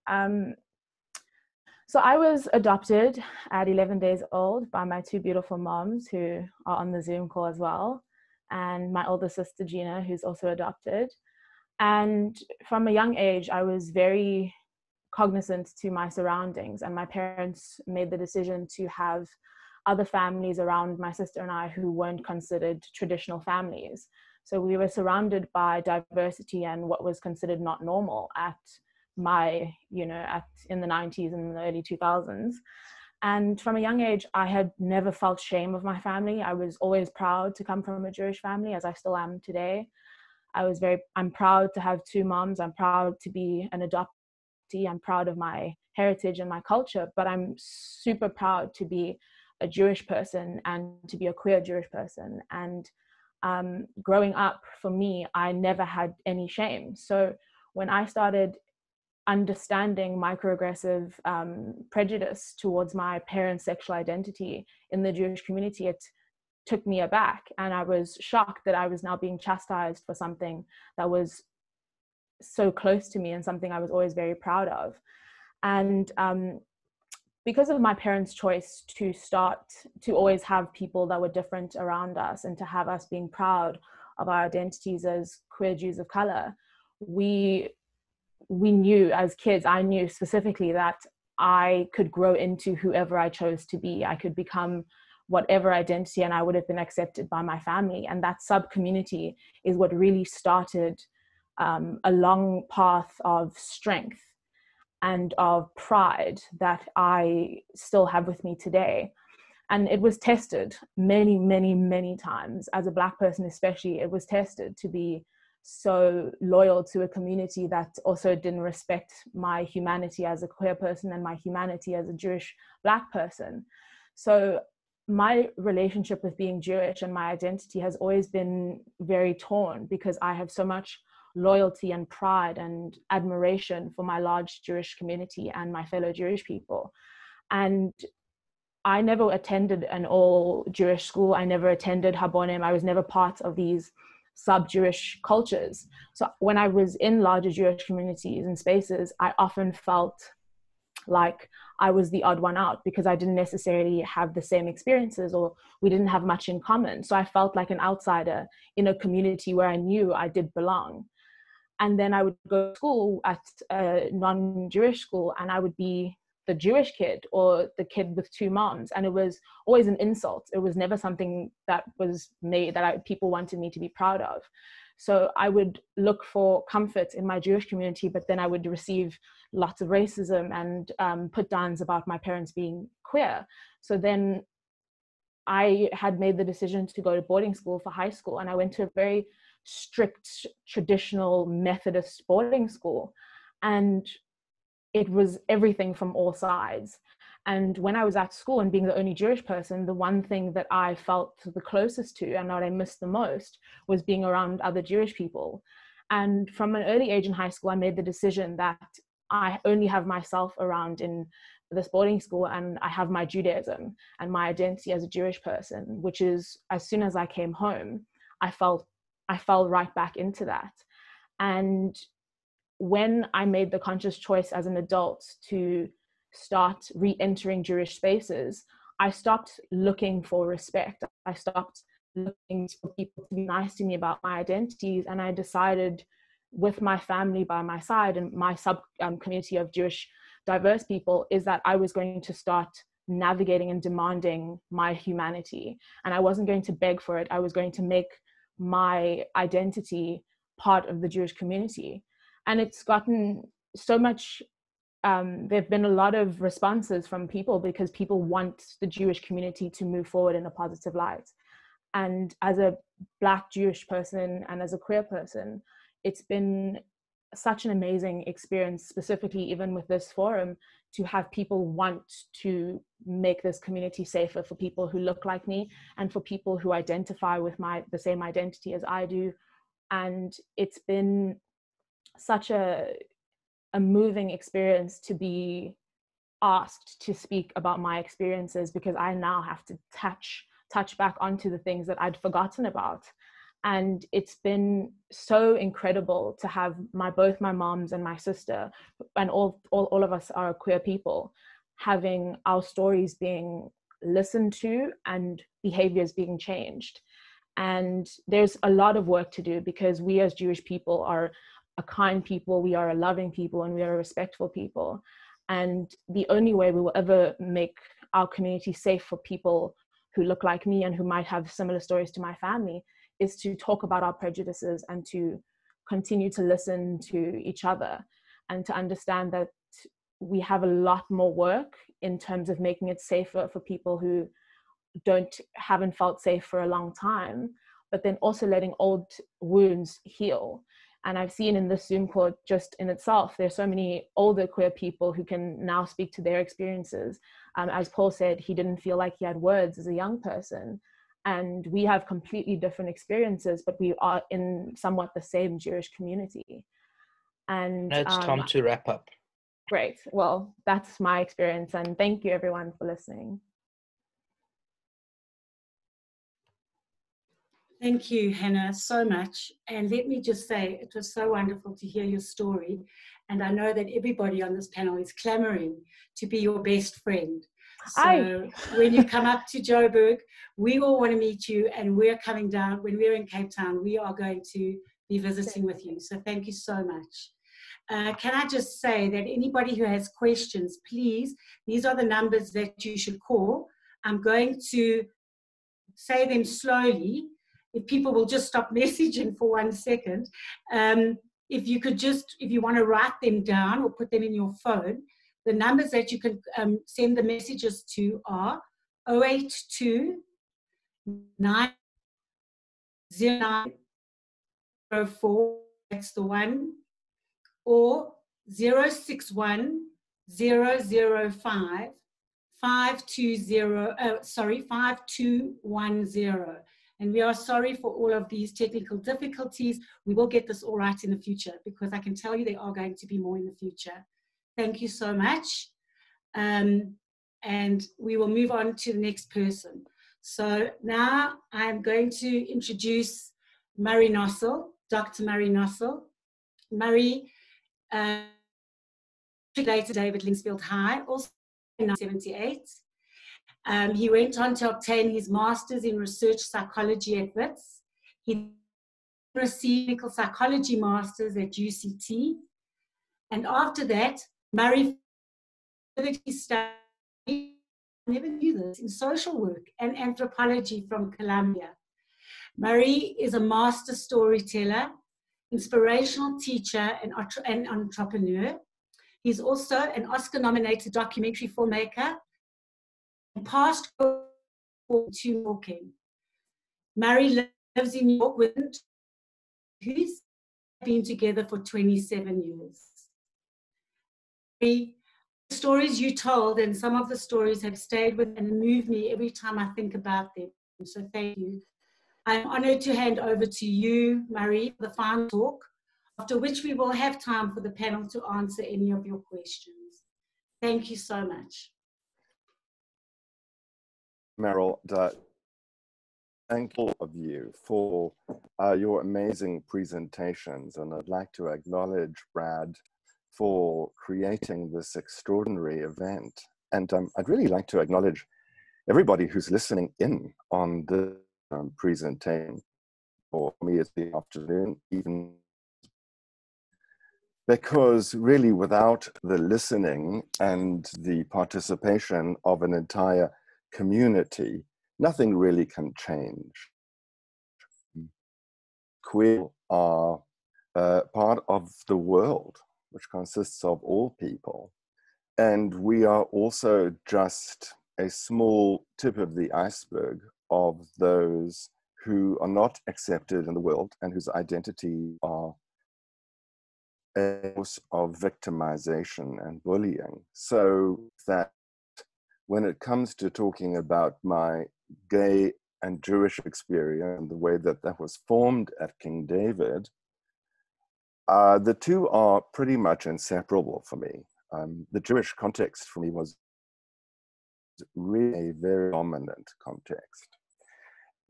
So I was adopted at 11 days old by my two beautiful moms who are on the Zoom call as well, and my older sister Gina, who's also adopted. And from a young age, I was very cognizant to my surroundings, and my parents made the decision to have other families around my sister and I who weren't considered traditional families. So we were surrounded by diversity and what was considered not normal in the 90s and the early 2000s. And from a young age, I had never felt shame of my family. I was always proud to come from a Jewish family, as I still am today. I'm proud to have two moms. I'm proud to be an adoptee. I'm proud of my heritage and my culture, but I'm super proud to be a Jewish person and to be a queer Jewish person. And growing up, for me, I never had any shame. So when I started understanding microaggressive prejudice towards my parents' sexual identity in the Jewish community, it took me aback, and I was shocked that I was now being chastised for something that was so close to me and something I was always very proud of. And because of my parents' choice to always have people that were different around us and to have us being proud of our identities as queer Jews of color, we knew as kids, I knew specifically that I could grow into whoever I chose to be. I could become whatever identity, and I would have been accepted by my family. And that sub-community is what really started a long path of strength and of pride that I still have with me today. And it was tested many, many, many times. As a Black person especially, it was tested to be so loyal to a community that also didn't respect my humanity as a queer person and my humanity as a Jewish Black person. So my relationship with being Jewish and my identity has always been very torn, because I have so much loyalty and pride and admiration for my large Jewish community and my fellow Jewish people. And I never attended an all Jewish school. I never attended Habonim. I was never part of these sub-Jewish cultures. So when I was in larger Jewish communities and spaces, I often felt like I was the odd one out, because I didn't necessarily have the same experiences, or we didn't have much in common. So I felt like an outsider in a community where I knew I did belong. And then I would go to school at a non-Jewish school, and I would be the Jewish kid or the kid with two moms. And it was always an insult. It was never something that was made that people wanted me to be proud of. So I would look for comfort in my Jewish community, but then I would receive lots of racism and put downs about my parents being queer. So then I had made the decision to go to boarding school for high school, and I went to a very strict traditional Methodist boarding school, and it was everything from all sides. And when I was at school and being the only Jewish person, the one thing that I felt the closest to and what I missed the most was being around other Jewish people. And from an early age in high school, I made the decision that I only have myself around in this boarding school, and I have my Judaism and my identity as a Jewish person, which is, as soon as I came home, I fell right back into that. And when I made the conscious choice as an adult to start re-entering Jewish spaces, I stopped looking for respect. I stopped looking for people to be nice to me about my identities, and I decided, with my family by my side and my community of Jewish diverse people, is that I was going to start navigating and demanding my humanity. And I wasn't going to beg for it. I was going to make my identity part of the Jewish community. And it's gotten so much, there've been a lot of responses from people, because people want the Jewish community to move forward in a positive light. And as a Black Jewish person and as a queer person, it's been such an amazing experience, specifically even with this forum, to have people want to make this community safer for people who look like me and for people who identify with the same identity as I do. And it's been such a moving experience to be asked to speak about my experiences, because I now have to touch back onto the things that I'd forgotten about. And it's been so incredible to have both my moms and my sister, and all of us are queer people, having our stories being listened to and behaviors being changed. And there's a lot of work to do, because we as Jewish people are a kind people, we are a loving people, and we are a respectful people. And the only way we will ever make our community safe for people who look like me and who might have similar stories to my family is to talk about our prejudices and to continue to listen to each other, and to understand that we have a lot more work in terms of making it safer for people who haven't felt safe for a long time, but then also letting old wounds heal. And I've seen in this Zoom call just in itself, there's so many older queer people who can now speak to their experiences. As Paul said, he didn't feel like he had words as a young person. And we have completely different experiences, but we are in somewhat the same Jewish community. And Now it's time to wrap up. Great. Well, that's my experience. And thank you everyone for listening. Thank you, Hannah, so much. And let me just say, it was so wonderful to hear your story. And I know that everybody on this panel is clamoring to be your best friend. So when you come up to Joburg, we all want to meet you, and we're coming down. When we're in Cape Town, we are going to be visiting with you. So thank you so much. Can I just say that anybody who has questions, please, these are the numbers that you should call. I'm going to say them slowly. If people will just stop messaging for 1 second. If you want to write them down or put them in your phone, the numbers that you can send the messages to are 082 90904, that's the one, or 061 005 5210. And we are sorry for all of these technical difficulties. We will get this all right in the future, because I can tell you there are going to be more in the future. Thank you so much. And we will move on to the next person. So now I'm going to introduce Murray Nossel, Dr. Murray Nossel. Murray later David Linksfield High, also in 1978. He went on to obtain his master's in research psychology at Wits. He received clinical psychology master's at UCT. And after that, Murray studied, I never knew this, in social work and anthropology from Columbia. Murray is a master storyteller, inspirational teacher, and entrepreneur. He's also an Oscar-nominated documentary filmmaker and past to Malkin. Murray lives in New York with who's been together for 27 years. The stories you told, and some of the stories have stayed with and moved me every time I think about them. So thank you. I'm honored to hand over to you, Murray, for the final talk, after which we will have time for the panel to answer any of your questions. Thank you so much. Meryl, thank all of you for your amazing presentations, and I'd like to acknowledge Brad for creating this extraordinary event. And I'd really like to acknowledge everybody who's listening in on the presentation. For me, it's the afternoon, even because really without the listening and the participation of an entire community, nothing really can change. Queer are part of the world, which consists of all people. And we are also just a small tip of the iceberg of those who are not accepted in the world and whose identity are a source of victimization and bullying. So that when it comes to talking about my gay and Jewish experience and the way that that was formed at King David, the two are pretty much inseparable for me. The Jewish context for me was really a very dominant context.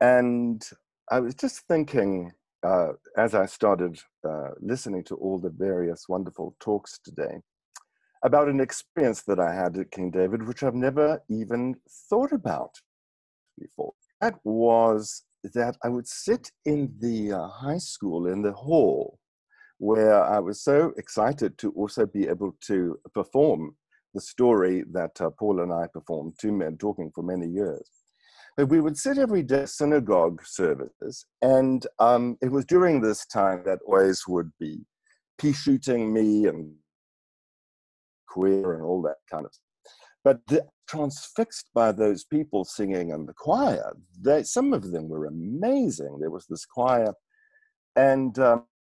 And I was just thinking, as I started listening to all the various wonderful talks today, about an experience that I had at King David, which I've never even thought about before. That was that I would sit in the high school in the hall, where I was so excited to also be able to perform the story that Paul and I performed, Two Men Talking, for many years. But we would sit every day at synagogue services, and it was during this time that always would be pea-shooting me and queer and all that kind of stuff. But transfixed by those people singing in the choir, some of them were amazing. There was this choir, and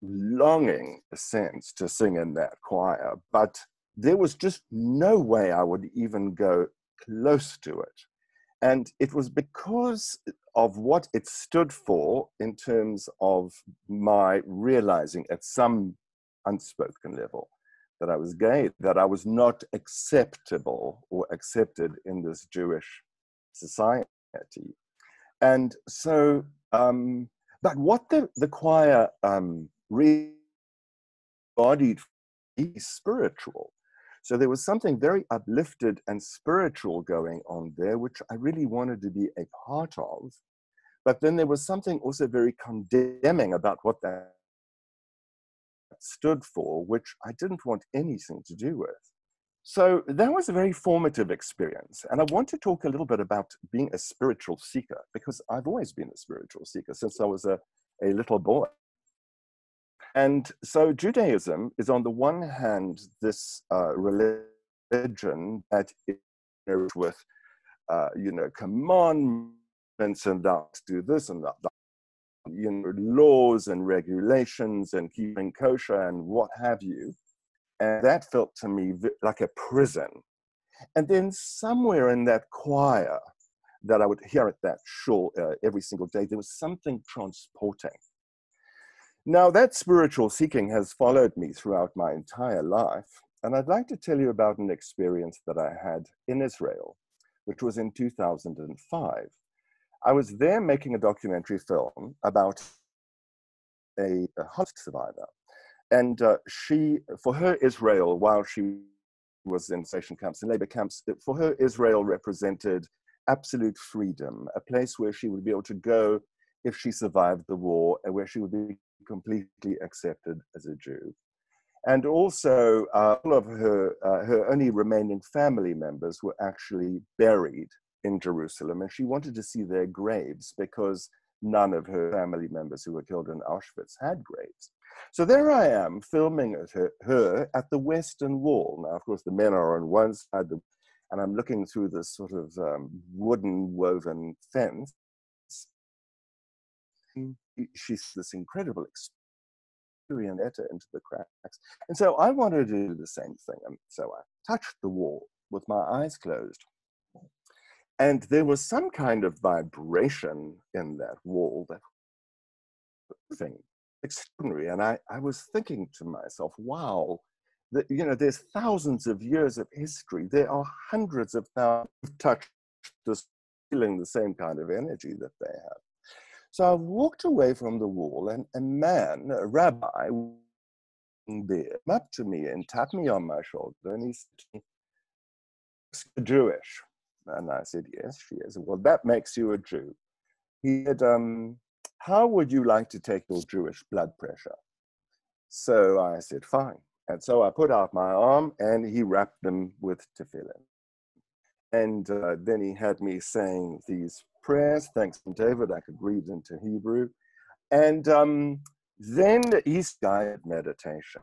longing, a sense, to sing in that choir, but there was just no way I would even go close to it. And it was because of what it stood for in terms of my realizing at some unspoken level that I was gay, that I was not acceptable or accepted in this Jewish society. And so, but what the choir really embodied is spiritual. So there was something very uplifted and spiritual going on there, which I really wanted to be a part of. But then there was something also very condemning about what that stood for, which I didn't want anything to do with. So that was a very formative experience. And I want to talk a little bit about being a spiritual seeker, because I've always been a spiritual seeker since I was a little boy. And so Judaism is, on the one hand, this religion that is with, commandments and thou do this and that, laws and regulations and keeping kosher and what have you. And that felt to me like a prison. And then somewhere in that choir that I would hear at that shul every single day, there was something transporting. Now, that spiritual seeking has followed me throughout my entire life. And I'd like to tell you about an experience that I had in Israel, which was in 2005. I was there making a documentary film about a Holocaust survivor. And for her, Israel, while she was in concentration camps and labor camps, for her, Israel represented absolute freedom, a place where she would be able to go if she survived the war, and where she would be completely accepted as a Jew. And also, all of her only remaining family members were actually buried in Jerusalem, and she wanted to see their graves because none of her family members who were killed in Auschwitz had graves. So there I am, filming her at the Western Wall. Now, of course, the men are on one side, and I'm looking through this sort of wooden woven fence. She's this incredible experience into the cracks. And so I wanted to do the same thing. And so I touched the wall with my eyes closed. And there was some kind of vibration in that wall, that thing, extraordinary. And I was thinking to myself, wow, there's thousands of years of history. There are hundreds of thousands who've touched this, feeling the same kind of energy that they have. So I walked away from the wall, and a man, a rabbi, came up to me and tapped me on my shoulder, and he said, "You're Jewish?" And I said, "Yes, she is." "Well, that makes you a Jew." He said, "How would you like to take your Jewish blood pressure?" So I said, "Fine." And so I put out my arm, and he wrapped them with tefillin. And then he had me saying these prayers. Thanks to David, I could read into Hebrew. And then he's guided meditation.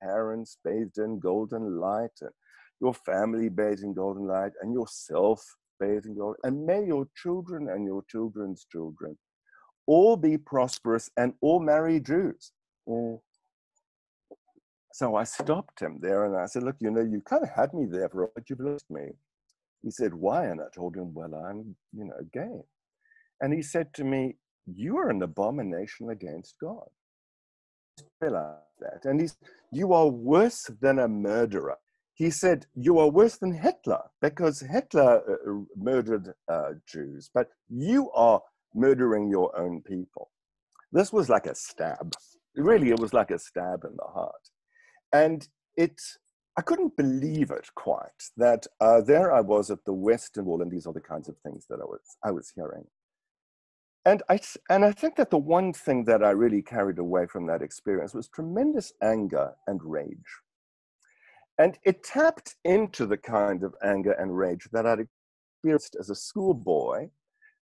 Parents bathed in golden light, and your family bathed in golden light, and yourself bathed in golden. And may your children and your children's children all be prosperous and all marry Jews. So I stopped him there and I said, look, you know, you kind of had me there for a but you've lost me. He said, why? And I told him, well, I'm, you know, gay. And he said to me, you are an abomination against God. I realized that. And he said, you are worse than a murderer. He said, you are worse than Hitler, because Hitler murdered Jews, but you are murdering your own people. This was like a stab. Really, it was like a stab in the heart. And I couldn't believe it quite, that there I was at the Western Wall, and these are the kinds of things that I was hearing. And I think that the one thing that I really carried away from that experience was tremendous anger and rage. And it tapped into the kind of anger and rage that I'd experienced as a schoolboy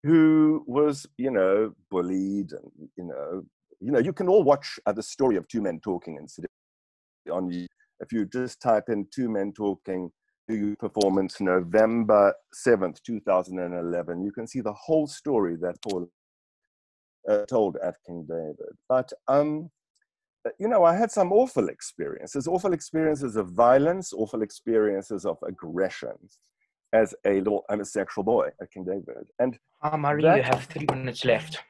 who was, you know, bullied. And, you know, you can all watch the story of Two Men Talking incident on you. If you just type in Two Men Talking performance November 7th, 2011, you can see the whole story that Paul told at King David. But, you know, I had some awful experiences of violence, awful experiences of aggression as a little homosexual boy at King David. And Marie, you have 3 minutes left.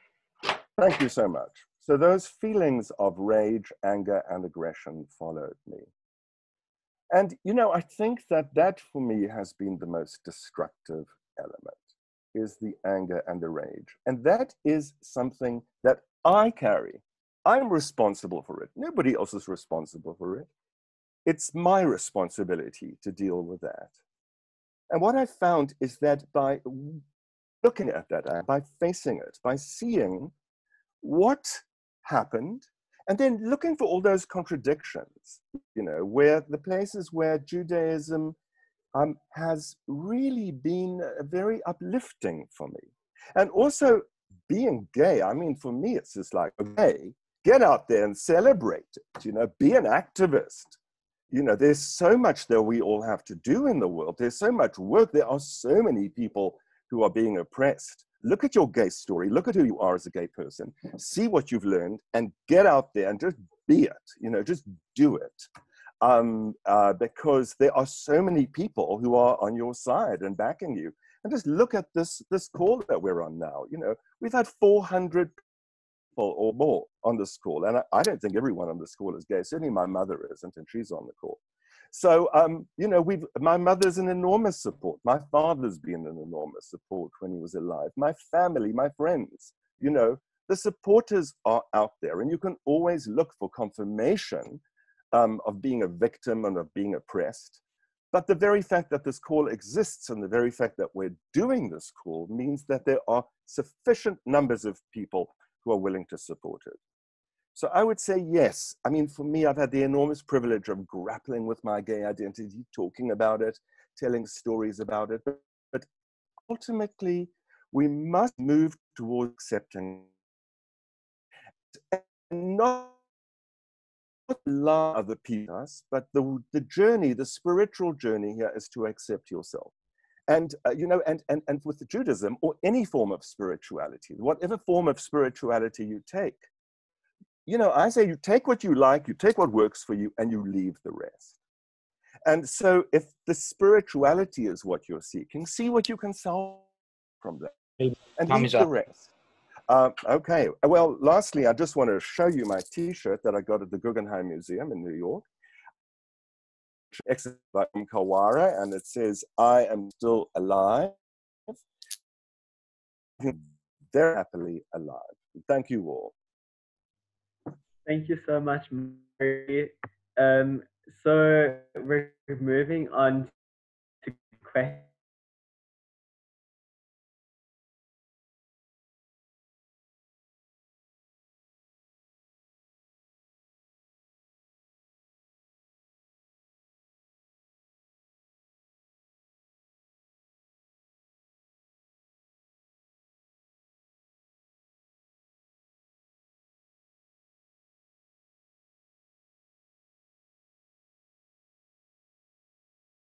Thank you so much. So those feelings of rage, anger, and aggression followed me. And, you know, I think that for me has been the most destructive element, is the anger and the rage. And that is something that I carry. I'm responsible for it. Nobody else is responsible for it. It's my responsibility to deal with that. And what I found is that by looking at that, by facing it, by seeing what happened, and then looking for all those contradictions, you know, where the places where Judaism has really been very uplifting for me. And also being gay, I mean, for me, it's just like, okay, get out there and celebrate it, you know, be an activist. You know, there's so much that we all have to do in the world. There's so much work. There are so many people who are being oppressed. Look at your gay story. Look at who you are as a gay person. See what you've learned and get out there and just be it, you know, just do it. Because there are so many people who are on your side and backing you. And just look at this call that we're on now. You know, we've had 400 people or more on this call. And I don't think everyone on this call is gay. Certainly my mother isn't, and she's on the call. So, you know, my mother's an enormous support. My father's been an enormous support when he was alive. My family, my friends, you know, the supporters are out there. And you can always look for confirmation of being a victim and of being oppressed. But the very fact that this call exists and the very fact that we're doing this call means that there are sufficient numbers of people who are willing to support it. So I would say yes. I mean, for me, I've had the enormous privilege of grappling with my gay identity, talking about it, telling stories about it. But ultimately, we must move towards accepting and not allow other people, but the journey, the spiritual journey here is to accept yourself. And, you know, and with Judaism or any form of spirituality, whatever form of spirituality you take, you know, I say you take what you like, you take what works for you, and you leave the rest. And so if the spirituality is what you're seeking, see what you can solve from that and leave the rest. Okay, well, lastly, I just want to show you my t-shirt that I got at the Guggenheim Museum in New York. It's by Kawara, and it says, I am still alive, very happily alive. Thank you all. Thank you so much, Mary. So we're moving on to questions.